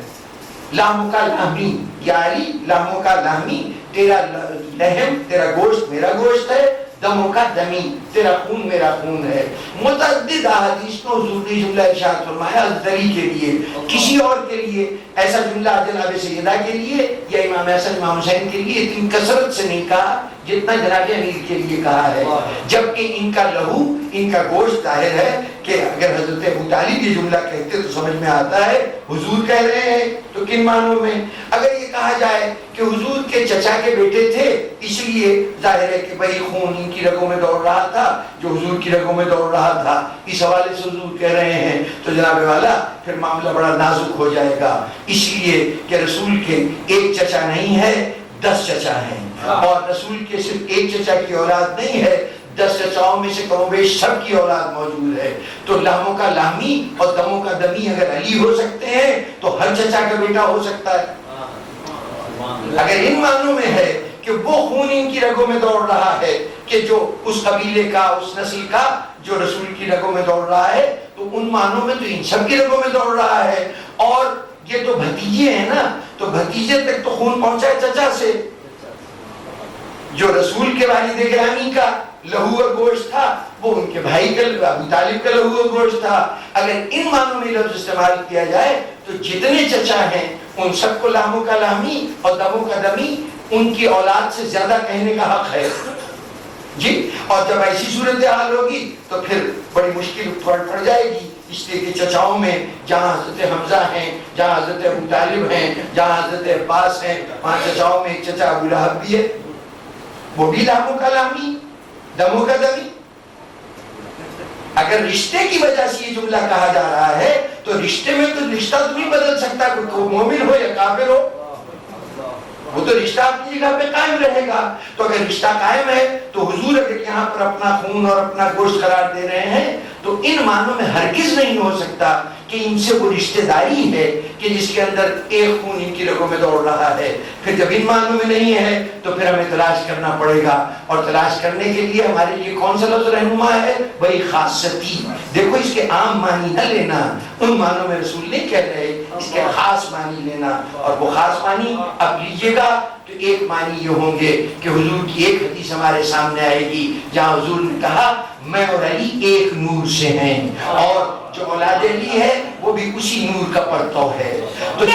لحم کا لحمی، یا علی لحموں کا لحمی، تیرا لحم تیرا گوشت میرا گوشت ہے، دموں کا دمی تیرا خون میرا خون ہے. متعدد احادیث میں حضور نے جملہ ارشاد فرمایا حضرت علی کے لیے. کسی اور کے لیے ایسا جملہ جناب سیدہ کے لیے یا امام حسن امام حسین کے لیے اتنی کثرت سے نہیں کہا جتنا جناب امیر کے لیے کہا ہے. جبکہ ان کا لہو ان کا گوشت ظاہر ہے کہ اگر حضرت ابو طالب یہ جملہ کہتے تو سمجھ میں آتا ہے حضور کہہ رہے ہیں تو کن معنوں میں. اگر یہ کہا جائے کہ حضور کے چچا کے بیٹے تھے اس لیے ظاہر ہے کہ بھائی خون ان کی رگوں میں دوڑ رہا تھا جو حضور کی رگوں میں دوڑ رہا تھا، اس حوالے سے حضور کہہ رہے ہیں، تو جناب والا پھر معاملہ بڑا نازک ہو جائے گا. اس لیے کہ رسول کے ایک چچا نہیں ہے 10 چچا ہیں، اور رسول کے صرف ایک چچا کی اولاد نہیں ہے، 10 چچاؤں میں سے کم و بیش سب کی اولاد موجود ہے. تو لحموں کا لحمی اور دموں کا دمی اگر علی ہو سکتے ہیں تو ہر چچا کا بیٹا ہو سکتا ہے. اگر ان معنوں میں ہے کہ وہ خون ان کی رگوں میں دوڑ رہا ہے کہ جو اس قبیلے کا اس نسل کا جو رسول کی رگوں میں دوڑ رہا ہے، تو ان معنوں میں تو ان سب کی رگوں میں دوڑ رہا ہے. اور یہ تو بھتیجے ہیں نا، تو بھتیجے تک تو خون پہنچا ہے چچا سے. جو رسول کے والد گرامی کا لہو اور گوشت تھا وہ ان کے بھائی کا ابو طالب کا لہو اور گوشت تھا. اگر ان معنوں میں لفظ استعمال کیا جائے تو جتنے چچا ہیں ان سب کو لحموں کا لحمی اور دموں کا دمی ان کی اولاد سے زیادہ کہنے کا حق ہے جی. اور جب ایسی صورتحال ہوگی تو پھر بڑی مشکل پڑ جائے گی، اس لیے کہ چچاؤں میں جہاں حضرت حمزہ ہیں، جہاں حضرت ابو طالب ہیں، جہاں حضرت عباس ہیں، وہاں چچاؤں میں ایک چچا ابو لہب بھی ہے، وہ بھی لحموں کا لحمی دموں کا دمی. اگر رشتے کی وجہ سے یہ جملہ کہا جا رہا ہے تو رشتے میں تو رشتہ تو نہیں بدل سکتا، کوئی مومن ہو یا کافر ہو، وہ تو رشتہ اپنی جگہ پہ قائم رہے گا. تو اگر رشتہ قائم ہے تو حضور اگر یہاں پر اپنا خون اور اپنا گوشت قرار دے رہے ہیں تو ان معنوں میں ہرگز نہیں ہو سکتا کہ ان سے وہ رشتہ داری ہے کہ جس کے اندر ایک خون ان کی رگوں میں دوڑ رہا ہے. پھر جب ان معنوں میں نہیں ہے تو پھر ہمیں تلاش کرنا پڑے گا، اور تلاش کرنے کے لیے ہمارے لیے کون سا لفظ رہنما ہے؟ بھائی خاصتی. دیکھو اس کے عام معنی نہ لینا، ان معنوں میں رسول نہیں کہہ رہے، اس کے خاص معنی لینا. اور وہ خاص معنی اب لیجیے گا تو ایک معنی یہ ہوں گے کہ حضور کی ایک حدیث ہمارے سامنے آئے گی جہاں حضور نے کہا میں اور علی ایک نور سے ہیں، اور جو اولاد علی ہے وہ بھی اسی نور کا پرتو ہے. تو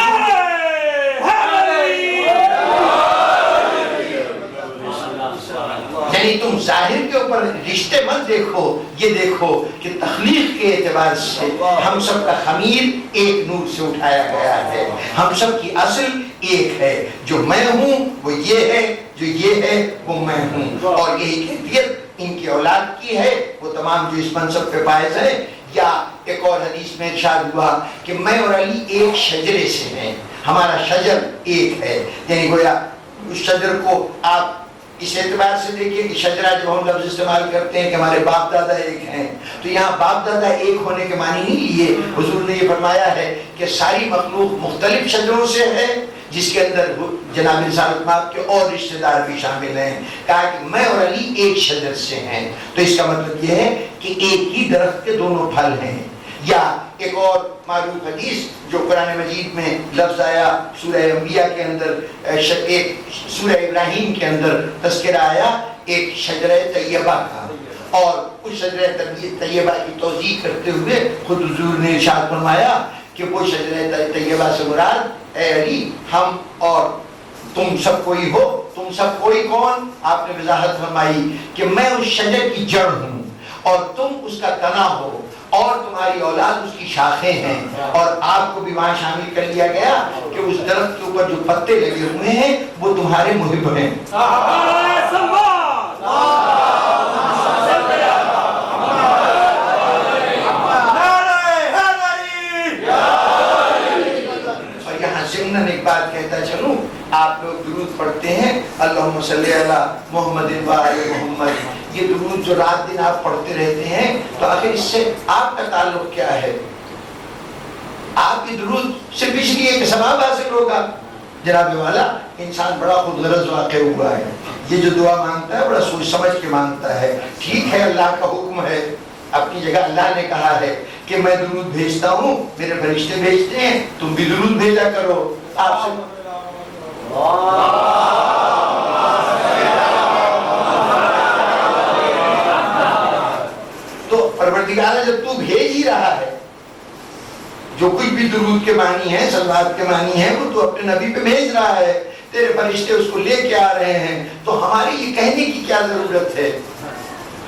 یعنی تم ظاہر کے اوپر رشتے مت دیکھو، یہ دیکھو کہ تخلیق کے اعتبار سے ہم سب کا خمیر ایک نور سے اٹھایا گیا ہے، ہم سب کی اصل ایک ہے. جو میں ہوں وہ یہ ہے، جو یہ ہے وہ میں ہوں، اور یہی کیفیت ان کی اولاد کی ہے، وہ تمام جو اس منصب پہ فائز ہیں. یا ایک اور حدیث میں ارشاد ہوا کہ میں اور علی ایک شجرے سے ہیں، ہمارا شجر ایک ہے. یعنی گویا اس شجر کو آپ اس اعتبار سے دیکھیے کہ شجرہ جب ہم لفظ استعمال کرتے ہیں کہ ہمارے باپ دادا ایک ہیں، تو یہاں باپ دادا ایک ہونے کے معنی نہیں لیے. حضور نے یہ فرمایا ہے کہ ساری مخلوق مختلف شجروں سے ہے جس کے اندر جناب رسالت مآب کے اور رشتہ دار بھی شامل ہیں. کہا کہ میں اور علی ایک شجر سے ہیں، تو اس کا مطلب یہ ہے کہ ایک ہی درخت کے دونوں پھل ہیں. یا ایک اور معروف حدیث جو قرآن مجید میں لفظ آیا سورہ انبیاء کے اندر، ایک سورہ ابراہیم کے اندر تذکرہ آیا ایک شجرہ طیبہ کا، اور اس شجرہ طیبہ کی توضیح کرتے ہوئے خود حضور نے ارشاد فرمایا کہ وہ شجرہ طیبہ سے مراد اے علی ہم اور تم سب کوئی ہو. تم سب کوئی کون؟ آپ نے وضاحت فرمائی کہ میں اس شجر کی جڑ ہوں اور تم اس کا تنا ہو اور تمہاری اولاد اس کی شاخیں ہیں. اور آپ کو بھی وہاں شامل کر لیا گیا کہ اس درخت کے اوپر جو پتے لگے ہوئے ہیں وہ تمہارے محب ہیں. اور یہاں ضمن ایک بات کہتا چلوں، آپ لوگ درود پڑھتے ہیں اللہم صلی علی محمد و آل محمد، یہ درود جو رات دن آپ پڑھتے رہتے ہیں تو آخر اس سے آپ کا تعلق کیا ہے؟ آپ کی درود صرف اس لیے کہ ثواب حاصل ہوگا. جناب والا انسان بڑا خود غرض واقع ہوا ہے، یہ جو دعا مانگتا ہے بڑا سوچ سمجھ کے مانگتا ہے. ٹھیک ہے اللہ کا حکم ہے، اپنی جگہ اللہ نے کہا ہے کہ میں درود بھیجتا ہوں، میرے فرشتے بھیجتے ہیں، تم بھی درود بھیجا کرو. آپ سے تو پروردگار جب تو بھیج ہی رہا ہے، جو کچھ بھی درود کے معنی ہے، صلوات کے معنی ہے، وہ تو اپنے نبی پہ بھیج رہا ہے، تیرے فرشتے اس کو لے کے آ رہے ہیں، تو ہماری یہ کہنے کی کیا ضرورت ہے؟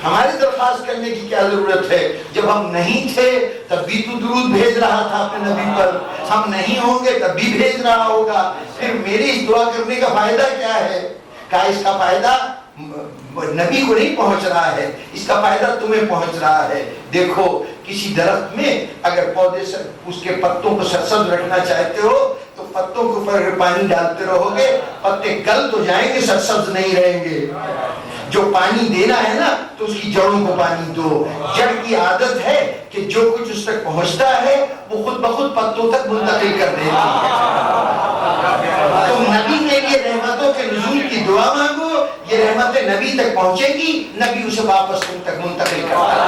ہماری درخواست کرنے کی کیا ضرورت ہے؟ جب ہم نہیں تھے تب بھی تو درود بھیج رہا تھا اپنے نبی پر، ہم نہیں ہوں گے تب بھی بھیج رہا ہوگا. پھر میری اس دعا کرنے کا فائدہ کیا ہے؟ کہا اس کا فائدہ نبی کو نہیں پہنچ رہا ہے، اس کا فائدہ تمہیں پہنچ رہا ہے. دیکھو کسی درخت میں اگر پودے سے اس کے پتوں کو سرسبز رکھنا چاہتے ہو تو پتوں کے اوپر اگر پانی ڈالتے رہو گے پتے گل تو جائیں گے، سرسبز نہیں رہیں گے. جو پانی دینا ہے نا تو اس کی جڑوں کو پانی دو. جڑ کی عادت ہے کہ جو کچھ اس تک پہنچتا ہے وہ خود بخود پتوں تک منتقل کر دیتی ہے. تم نبی کے لیے رحمتوں کے نزول کی دعا مانگو، یہ رحمت نبی تک پہنچے گی، نبی اسے واپس تم تک منتقل کرتا ہے.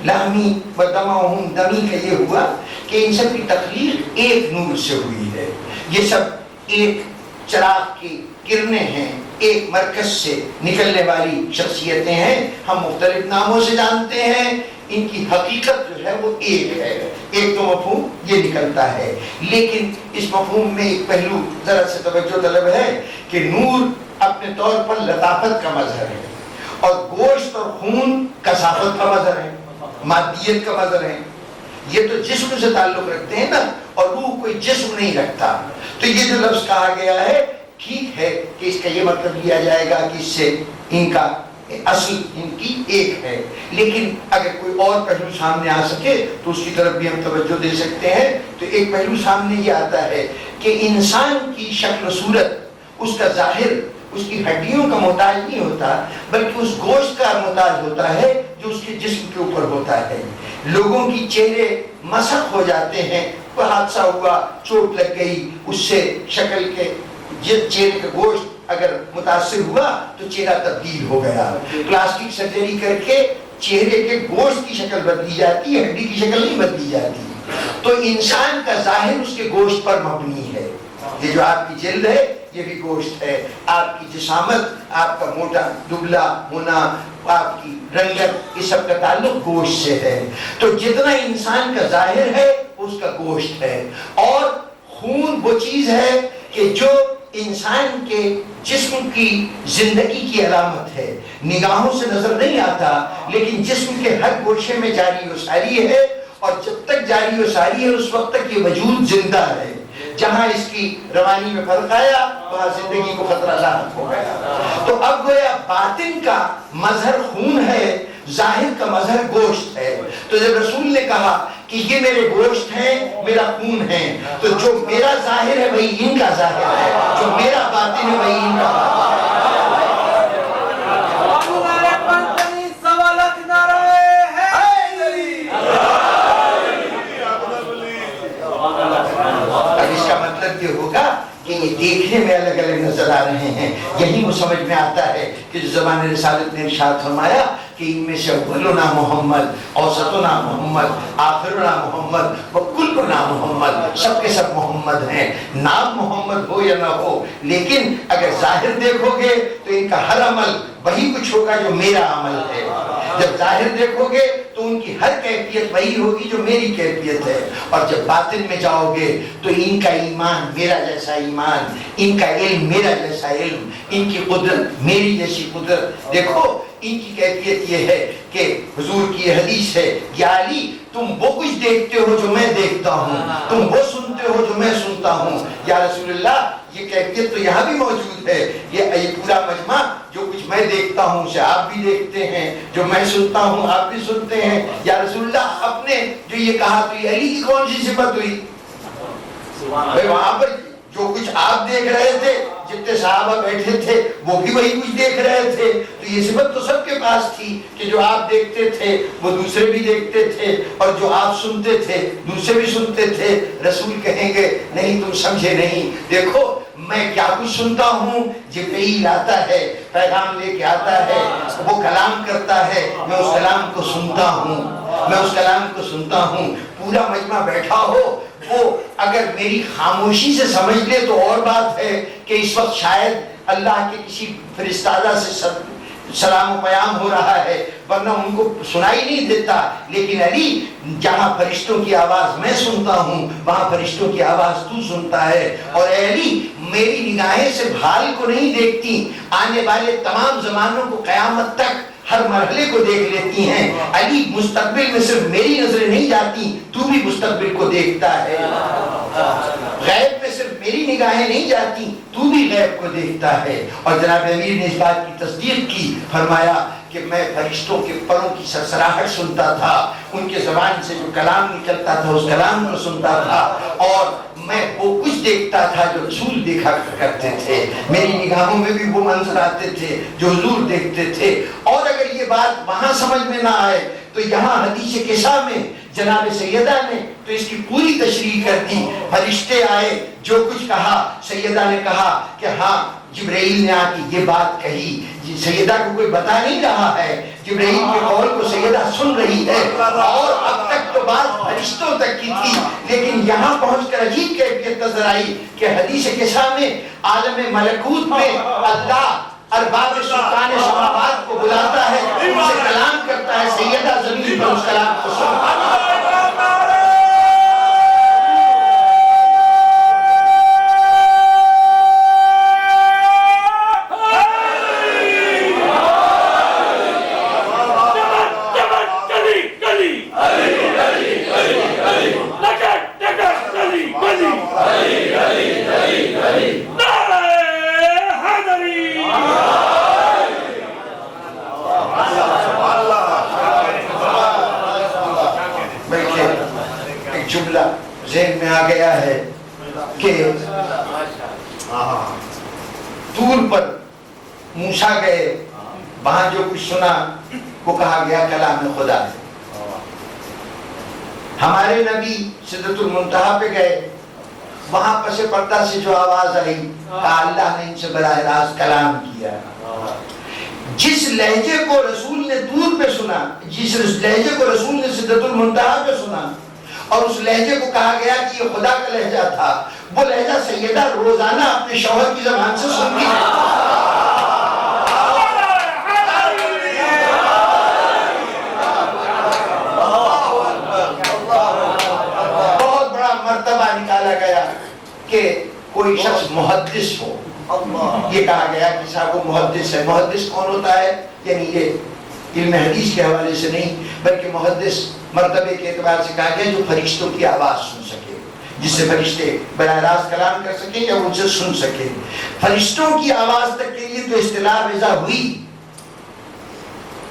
لہمی و دمہم دمی کا یہ ہوا کہ ان سب کی تخلیق ایک نور سے ہوئی ہے. یہ سب ایک چراغ کی کرنیں ہیں، ایک مرکز سے نکلنے والی شخصیتیں ہیں. ہم مختلف ناموں سے جانتے ہیں، ان کی حقیقت جو ہے وہ ایک ہے. ایک تو مفہوم یہ نکلتا ہے، لیکن اس مفہوم میں ایک پہلو ذرا سے توجہ طلب ہے کہ نور اپنے طور پر لطافت کا مظہر ہے اور گوشت اور خون کثافت کا مظہر ہے، مادیت کا مظہر ہے. یہ تو جسم سے تعلق رکھتے ہیں نا، اور روح کوئی جسم نہیں رکھتا. تو یہ جو لفظ کہا گیا ہے ٹھیک ہے کہ اس کا یہ مطلب لیا جائے گا کہ اس سے ان کا اصل ان کی ایک ہے، لیکن اگر کوئی اور پہلو سامنے آ سکے تو اس کی طرف بھی ہم توجہ دے سکتے ہیں. تو ایک پہلو سامنے یہ آتا ہے کہ انسان کی شکل و صورت، اس کا ظاہر اس کی ہڈیوں کا محتاج نہیں ہوتا، بلکہ اس گوشت کا محتاج ہوتا ہے جو اس کے جسم کے اوپر ہوتا ہے. لوگوں کی چہرے مسخ ہو جاتے ہیں، کوئی حادثہ ہوا، چوٹ لگ گئی، اس سے شکل کے چہرے کا گوشت اگر متاثر ہوا تو چہرہ تبدیل ہو گیا. پلاسٹک سرجری کر کے چہرے کے گوشت کی شکل بدلی جاتی ہے، ہڈی کی شکل نہیں بدلی جاتی. تو انسان کا ظاہر اس کے گوشت پر مبنی ہے. یہ جو آپ کی جلد ہے یہ بھی گوشت ہے، آپ کی جسامت، آپ کا موٹا دبلا ہونا، آپ کی رنگت، یہ سب کا تعلق گوشت سے ہے. تو جتنا انسان کا ظاہر ہے اس کا گوشت ہے. اور خون وہ چیز ہے کہ جو انسان کے جسم کی زندگی کی علامت ہے. نگاہوں سے نظر نہیں آتا لیکن جسم کے ہر گوشے میں جاری و ساری ہے، اور جب تک جاری و ساری ہے اس وقت تک یہ وجود زندہ ہے. جہاں اس کی روانی میں فرق آیا وہاں زندگی کو خطرہ لاحق ہو گیا. تو اب گویا باطن کا مظہر خون ہے، ظاہر کا مظہر گوشت ہے. تو جب رسول نے کہا کہ یہ میرے گوشت ہیں، میرا خون ہے، تو جو میرا ظاہر ہے وہی ان کا ظاہر ہے، جو میرا باطن ہے وہی ان کا باطن ہے. سمجھ میں آتا ہے کہ جو زبان رسالت نے ارشاد فرمایا کہ ان میں سے اولنا محمد، اوسطنا محمد، آخرنا محمد، وکلنا محمد، سب کے سب محمد ہیں، نام محمد ہو یا نہ ہو، لیکن اگر ظاہر دیکھو گے تو ان کا ہر عمل وہی کچھ ہوگا جو میرا عمل ہے۔ جب ظاہر دیکھو گے تو ان کی ہر کیفیت وہی ہوگی جو میری کیفیت ہے، اور جب باطن میں جاؤ گے تو ان کا ایمان میرا جیسا ایمان، ان کا علم میرا جیسا علم، ان کی قدرت میری جیسی قدرت۔ دیکھو ان کی کیفیت یہ ہے کہ حضور کی حدیث ہے، یا علی تم وہ کچھ دیکھتے ہو جو میں دیکھتا ہوں، تم وہ سنتے ہو جو میں سنتا ہوں۔ یا رسول اللہ یہ کیفیت تو یہاں بھی موجود ہے، یہ پورا مجمع جو کچھ میں دیکھتا ہوں اسے آپ بھی دیکھتے ہیں، جو میں سنتا ہوں آپ بھی سنتے ہیں۔ یا رسول اللہ آپ نے جو یہ کہا تو یہ علی کی کون سی صفت ہوئی؟ وہاں پر جو کچھ آپ دیکھ رہے تھے، جتنے صحابہ بیٹھے تھے وہ بھی وہی کچھ دیکھ رہے تھے، تو یہ صفت تو سب کے پاس تھی کہ جو آپ دیکھتے تھے وہ دوسرے بھی دیکھتے تھے، اور جو آپ سنتے تھے دوسرے بھی سنتے تھے۔ رسول کہیں گے نہیں تم سمجھے نہیں، دیکھو میں کیا کچھ سنتا ہوں، جبرائیل آتا ہے، پیغام لے کے آتا ہے، وہ کلام کرتا ہے، میں اس کلام کو سنتا ہوں، میں اس کلام کو سنتا ہوں۔ پورا مجمع بیٹھا ہو وہ اگر میری خاموشی سے سمجھ لے تو اور بات ہے کہ اس وقت شاید اللہ کے کسی فرشتادہ سے سلام و پیام ہو رہا ہے، ورنہ ان کو سنائی نہیں دیتا۔ لیکن علی جہاں فرشتوں کی آواز میں سنتا ہوں وہاں فرشتوں کی آواز تو سنتا ہے، اور اے علی میری نگاہیں سے حال کو نہیں دیکھتی، آنے والے تمام زمانوں کو قیامت تک ہر مرحلے کو دیکھ لیتی ہیں۔ علی مستقبل میں صرف میری نظریں نہیں جاتی، تو بھی مستقبل کو دیکھتا ہے۔ غیب میں صرف میری نگاہیں نہیں جاتی، تو بھی غیب کو دیکھتا ہے۔ اور جناب امیر نے اس بات کی تصدیق کی، فرمایا کہ میں فرشتوں کے پروں کی سرسراہٹ سنتا تھا، ان کے زبان سے جو کلام نکلتا تھا اس کلام کو سنتا تھا، اور میں وہ کچھ دیکھتا تھا جو رسول دیکھا کرتے تھے، میری نگاہوں میں بھی وہ منظر آتے تھے جو حضور دیکھتے تھے۔ اور اگر یہ بات وہاں سمجھ میں نہ آئے تو یہاں حدیث قصہ میں جناب سیدہ نے تو اس کی پوری تشریح کر دی۔ فرشتے آئے، جو کچھ کہا سیدہ نے کہا کہ ہاں جبرائیل نے آ کے یہ بات کہی، سیدہ کو کوئی بتا نہیں رہا ہے، جبرائیل کے قول کو سیدہ سن رہی ہے، اور اب تک تو بات فرشتوں تک کی تھی، لیکن یہاں پہنچ کر عجیب کیفیت نظر آئی کہ حدیث قصہ میں عالم ملکوت میں اللہ ارباب سلطان سماوات کو بلاتا ہے، ان سے کلام کرتا ہے، سیدہ زمین پر اس کلام کو سنتا ہے۔ ذہن میں آ گیا ہے کہ طور پر موسیٰ گئے، وہاں جو کچھ سنا وہ کہا گیا کلام خدا ہے۔ ہمارے نبی سدرۃ المنتہا پہ گئے، وہاں پس پردہ سے جو آواز آئی کہا اللہ نے ان سے براہ راست کلام کیا۔ جس لہجے کو رسول نے طور پہ سنا، جس لہجے کو رسول نے سدرۃ المنتہا پہ سنا، اور اس لہجے کو کہا گیا کہ یہ خدا کا لہجہ تھا، وہ لہجہ سیدہ روزانہ اپنے شوہر کی زبان سے سنتی ہے۔ بہت بڑا مرتبہ نکالا گیا کہ کوئی شخص محدث ہو، یہ کہا گیا کہ صاحب وہ محدث ہے۔ محدث کون ہوتا ہے؟ یعنی یہ علم حدیث کے حوالے سے نہیں بلکہ محدث مرتبے کے اعتبار سے کہا گیا جو فرشتوں کی آواز سن سکے، جس سے فرشتے براہ راست کلام کر سکیں یا ان سے سن سکیں۔ فرشتوں کی آواز تک کے لیے تو اصطلاح وضع ہوئی،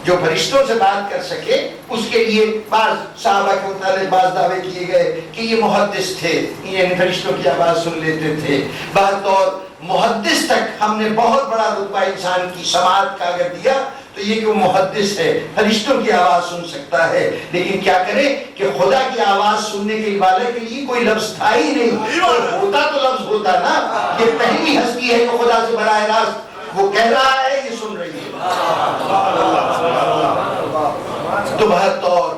جو فرشتوں سے بات کر سکے اس کے لیے بعض صحابہ کے متعلق بعض دعوے کیے گئے کہ یہ محدث تھے، یعنی فرشتوں کی آواز سن لیتے تھے۔ بہرطور محدث تک ہم نے بہت بڑا رتبہ انسان کی سماعت کا اگر دیا تو یہ کہ وہ محدث ہے، فرشتوں کی آواز سن سکتا ہے، لیکن کیا کرے کہ خدا کی آواز سننے کے والے کے لیے کوئی لفظ تھا ہی نہیں، اور ہوتا تو لفظ ہوتا نا۔ یہ پہلی ہستی ہے جو خدا سے براہ راست وہ کہہ رہا ہے یہ سن رہی ہے. تو بہرطور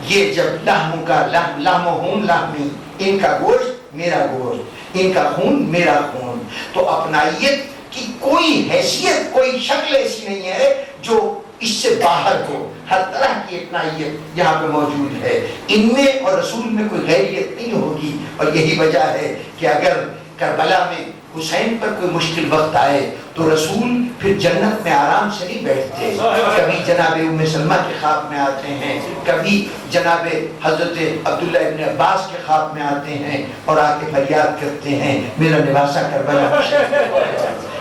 یہ جب لحم کا لحمہم لحمی، ان کا گوشت میرا گوشت، ان کا خون میرا خون، تو اپنائیت کی کوئی حیثیت، کوئی شکل ایسی نہیں ہے جو اس سے باہر ہو. ہر طرح کی اپنائیت یہاں پہ موجود ہے. ان میں اور رسول میں کوئی غیریت نہیں ہوگی. اور یہی وجہ ہے کہ اگر کربلا میں حسین پر کوئی مشکل وقت آئے تو رسول پھر جنت میں آرام سے نہیں بیٹھتے. کبھی جناب ام سلمہ کے خواب میں آتے ہیں، کبھی جناب حضرت عبداللہ ابن عباس کے خواب میں آتے ہیں اور آ کے فریاد کرتے ہیں میرا نواسہ کربلا.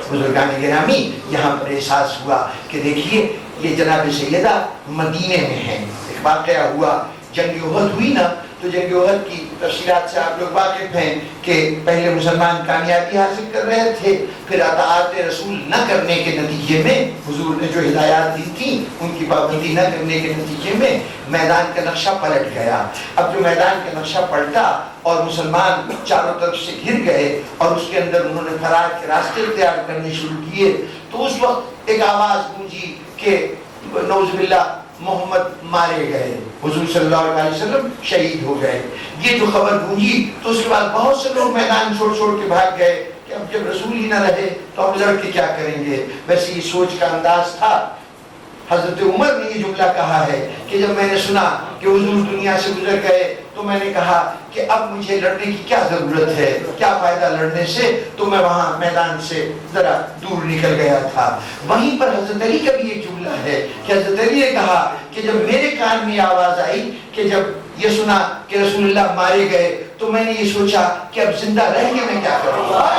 بزرگان گرامی، یہاں پر احساس ہوا کہ دیکھیے یہ جناب سیدہ مدینے میں ہیں. ایک واقعہ ہوا، جنگ احد ہوئی نا، تو جنگ احد کی تفصیلات سے آپ لوگ واقف ہیں کہ پہلے مسلمان کامیابی حاصل کر رہے تھے، پھر اطاعت رسول نہ کرنے کے نتیجے میں حضور نے جو ہدایات دی تھیں ان کی پابندی نہ کرنے کے نتیجے میں میدان کا نقشہ پلٹ گیا. اب جو میدان کا نقشہ پلٹا اور مسلمان چاروں طرف سے گھر گئے اور اس کے اندر انہوں نے فرار کے راستے تیار کرنے شروع کیے، تو اس وقت ایک آواز گونجی کہ نعوذ باللہ محمد مارے گئے، حضور صلی اللہ علیہ وسلم شہید ہو گئے. یہ جو خبر گونجی تو اس کے بعد بہت سے لوگ میدان چھوڑ کے بھاگ گئے کہ اب جب رسول ہی نہ رہے تو اب لڑ کے کیا کریں گے. ویسے یہ سوچ کا انداز تھا. حضرت عمر نے یہ جملہ کہا ہے کہ جب میں نے سنا کہ حضور دنیا سے گزر گئے تو میں نے کہا کہ اب مجھے لڑنے کی کیا ضرورت ہے، کیا فائدہ لڑنے سے، تو میں وہاں میدان سے ذرا دور نکل گیا تھا. وہیں پر حضرت علی کا بھی ایک جملہ ہے کہ حضرت علی نے کہا کہ جب میرے کان میں آواز آئی کہ جب یہ سنا کہ رسول اللہ مارے گئے تو میں نے یہ سوچا کہ اب زندہ رہ کے میں کیا کروں گا.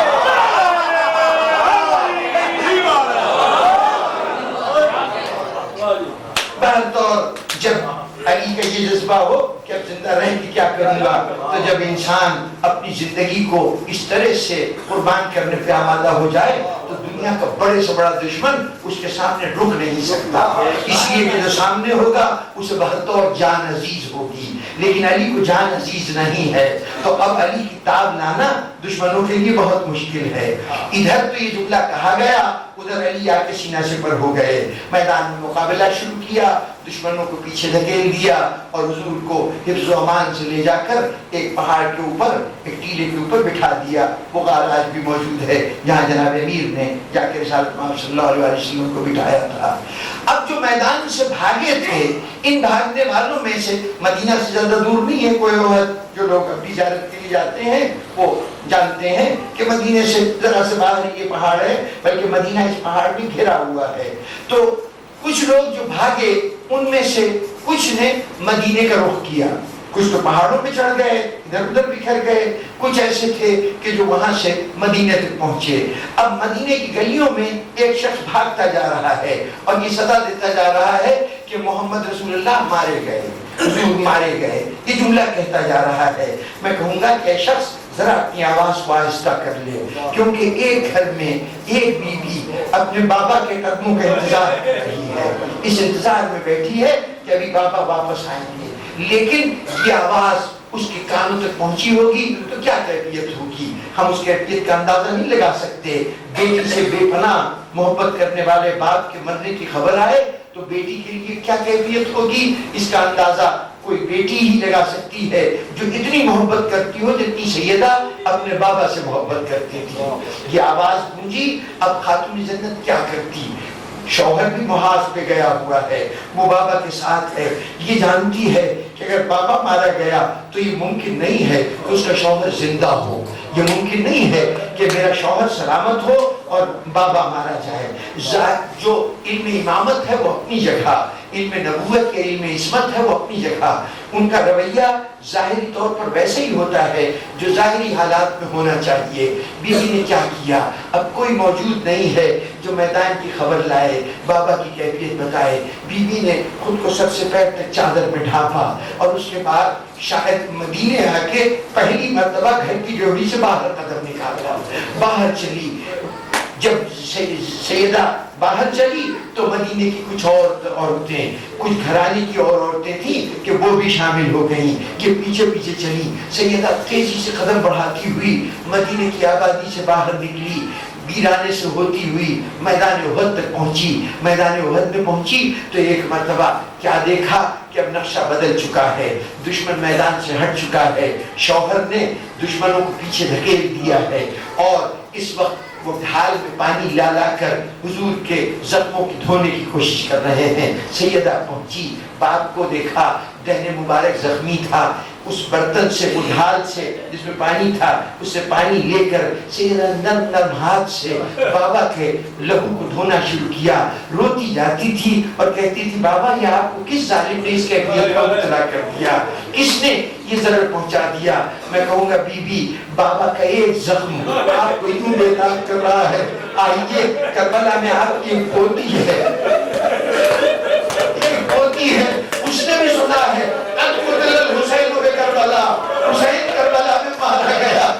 بہرطور جب علی کا یہ جذبہ ہو کہ اب زندہ رہ کے کیا کروں گا، تو جب انسان اپنی زندگی کو اس طرح سے قربان کرنے پہ آمادہ ہو جائے تو دنیا کا بڑے سے بڑا دشمن اس کے سامنے رک نہیں سکتا. اس لیے کہ جو سامنے ہوگا اسے بہرطور جان عزیز ہوگی، لیکن علی کو جان عزیز نہیں ہے. تو اب علی کی تاب لانا دشمنوں کے لیے بہت مشکل ہے. ادھر تو یہ جملہ کہا گیا، ادھر علی آ کے سینہ سے پر ہو گئے، میدان میں مقابلہ شروع کیا، دشمنوں کو پیچھے دھکیل دیا اور حضور کو حفظ و امان سے لے جا کر ایک پہاڑ کے اوپر، ایک ٹیلے کے اوپر بٹھا دیا. وہ غار آج بھی موجود ہے جہاں جناب امیر نے جا کے رسالت محمد صلی اللہ علیہ وسلم کو بٹھایا تھا. اب جو میدان سے بھاگے تھے، ان بھاگنے والوں میں سے مدینہ سے زیادہ دور نہیں ہے کوئی عہد. جو لوگ اپنی زیارت کے لیے جاتے ہیں وہ جانتے ہیں کہ مدینے سے ذرا سے باہر یہ پہاڑ ہے، بلکہ مدینہ اس پہاڑ میں گھرا ہوا ہے. تو کچھ لوگ جو بھاگے ان میں سے کچھ نے مدینے کا رخ کیا، کچھ تو پہاڑوں پہ چڑھ گئے، ادھر ادھر بکھر گئے، کچھ ایسے تھے کہ جو وہاں سے مدینے تک پہنچے. اب مدینے کی گلیوں میں ایک شخص بھاگتا جا رہا ہے اور یہ صدا دیتا جا رہا ہے کہ محمد رسول اللہ مارے گئے، حضور مارے گئے. یہ جملہ کہتا جا رہا ہے. میں کہوں گا کہ شخص ذرا اپنی آواز کو آہستہ کر لے، کیونکہ ایک گھر میں ایک بیوی اپنے بابا کے قدموں کا انتظار کر رہی ہے. اس انتظار میں بیٹھی ہے کہ ابھی بابا واپس آئیں گے، لیکن یہ آواز اس کے کانوں تک پہنچی ہوگی تو کیا کیفیت ہوگی ہم اس کیفیت کا اندازہ نہیں لگا سکتے. بیٹی سے بے پناہ محبت کرنے والے باپ کے مرنے کی خبر آئے تو بیٹی کے لیے کیا کیفیت ہوگی، اس کا اندازہ کوئی بیٹی ہی لگا سکتی ہے جو اتنی محبت کرتی ہو جتنی سیدہ اپنے بابا سے محبت کرتی تھی. یہ آواز گونجی. اب خاتون جنت کیا کرتی؟ شوہر بھی محاذ پہ گیا ہوا ہے، وہ بابا کے ساتھ ہے. یہ جانتی ہے کہ اگر بابا مارا گیا تو یہ ممکن نہیں ہے کہ اس کا شوہر زندہ ہو، یہ ممکن نہیں ہے کہ میرا شوہر سلامت ہو اور بابا مارا جائے. جو علم امامت ہے وہ اپنی جگہ، علم نبوت کے علم عصمت ہے وہ اپنی جگہ. ان کا رویہ ظاہری طور پر ویسے ہی ہوتا ہے جو ظاہری حالات میں ہونا چاہیے. بیوی نے کیا کیا؟ اب کوئی موجود نہیں ہے جو میدان کی خبر لائے، بابا کی کیفیت بتائے. بیوی نے خود کو سب سے پیر تک چادر میں ڈھانپا اور اس کے بعد شاید مدینے آ کے پہلی مرتبہ گھر کی ڈیوڑی سے باہر قدم نکالا، باہر چلی. جب سیدہ باہر چلی تو مدینے کی کچھ اور عورتیں، کچھ گھرانے کی اور عورتیں تھیں کہ وہ بھی شامل ہو گئیں. یہ پیچھے پیچھے چلی. سیدہ تیزی سے قدم بڑھاتی ہوئی مدینے کی آبادی سے باہر نکلی. ویرانے سے ہوتی ہوئی میدان احد تک پہنچی. میدان احد میں پہنچی تو ایک مرتبہ کیا دیکھا کہ اب نقشہ بدل چکا ہے, دشمن میدان سے ہٹ چکا ہے, شوہر نے دشمنوں کو پیچھے دھکیل دیا ہے, اور اس وقت وہ ڈھال میں پانی لا لا کر حضور کے زخموں کی دھونے کی کوشش کر رہے ہیں. سیدہ پہنچی, باپ کو دیکھا, دہن مبارک زخمی تھا, اس برتن سے, وہ ڈھال سے جس میں پانی تھا, اس سے پانی لے کر سیدہ نرم نرم ہاتھ سے بابا کے لہو کو دھونا شروع کیا. روتی جاتی تھی اور کہتی تھی, بابا یہ آپ کو کس ظالم نے اس کیفیت کا مبتلا کر دیا, کس نے یہ ضرر پہنچا دیا؟ میں کہوں گا بی بی, بابا کا ایک زخم آپ کو یوں بیدار کر رہا ہے. آئیے, کربلا میں آپ کی ایک پوتی ہے, ایک پوتی ہے, اس نے بھی سنا ہے حسین ہوئے کربلا, حسین کربلا میں مارا گیا.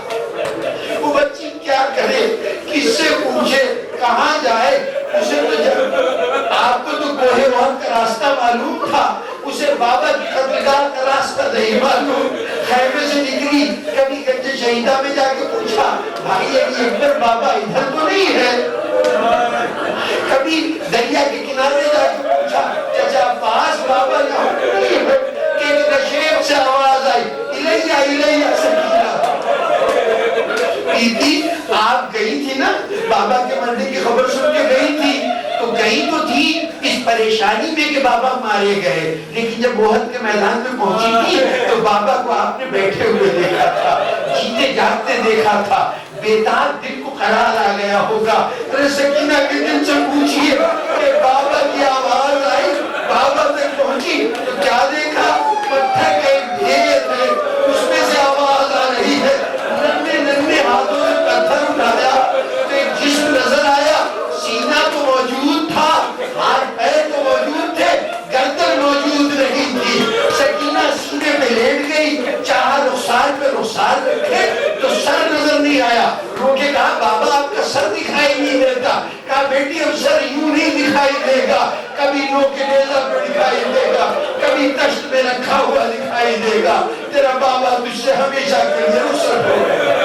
وہ بچی کیا کرے, کس سے پوچھے, کہاں جائے؟ اسے تو آپ کو تو کوہ وہاں کا راستہ معلوم تھا, اسے بابا کی قبرگاہ کا راستہ نہیں معلوم. خیمے سے نکلی, کبھی گنج شہیدہ میں جا کے پوچھا, بھائی اکبر بابا ادھر تو نہیں ہے. کبھی دریا کے کنارے جا کے پوچھا, چچا پاس بابا یہاں نہیں ہے. کہ نشیب سے آواز آئی, الیہ الیہ سکینہ. بیٹی آپ گئی تھی نا, بابا کے مرنے کی خبر سن کے گئی تھی, تو گئی تو تھی اس پریشانی میں کہ بابا مارے گئے, لیکن جب احد کے میدان میں پہنچی تھی تو بابا کو آپ نے بیٹھے ہوئے دیکھا تھا, جیتے جاگتے دیکھا تھا. بیدار دل کو قرار آ گیا ہوگا. ارے سکینہ کے دل سے پوچھئے کہ بابا کی آواز آئی, بابا تک پہنچی تو کیا دیکھا؟ پتھر کے ڈھیر میں اس میں سے آواز آ رہی ہے. ننھے ننھے ہاتھوں سے پتھر اٹھایا تو ایک جسم نظر آیا. سینہ تو موجود تھا, ہاتھ پیر تو موجود تھے, گردن موجود نہیں تھی. سکینہ سینے پہ لیٹ گئی, چاہا رخسار پہ رخسار رکھے تو سر نظر نہیں آیا. رو کے کہا, بابا آپ کا سر دکھائی نہیں دیتا. کہا, بیٹی اب سر یوں نہیں دکھائی دے گا, کبھی نوک کے نیزہ پہ دکھائی دے گا, کبھی تشت میں رکھا ہوا دکھائی دے گا. تیرا بابا تجھ سے ہمیشہ کے لیے رخصت ہو گیا.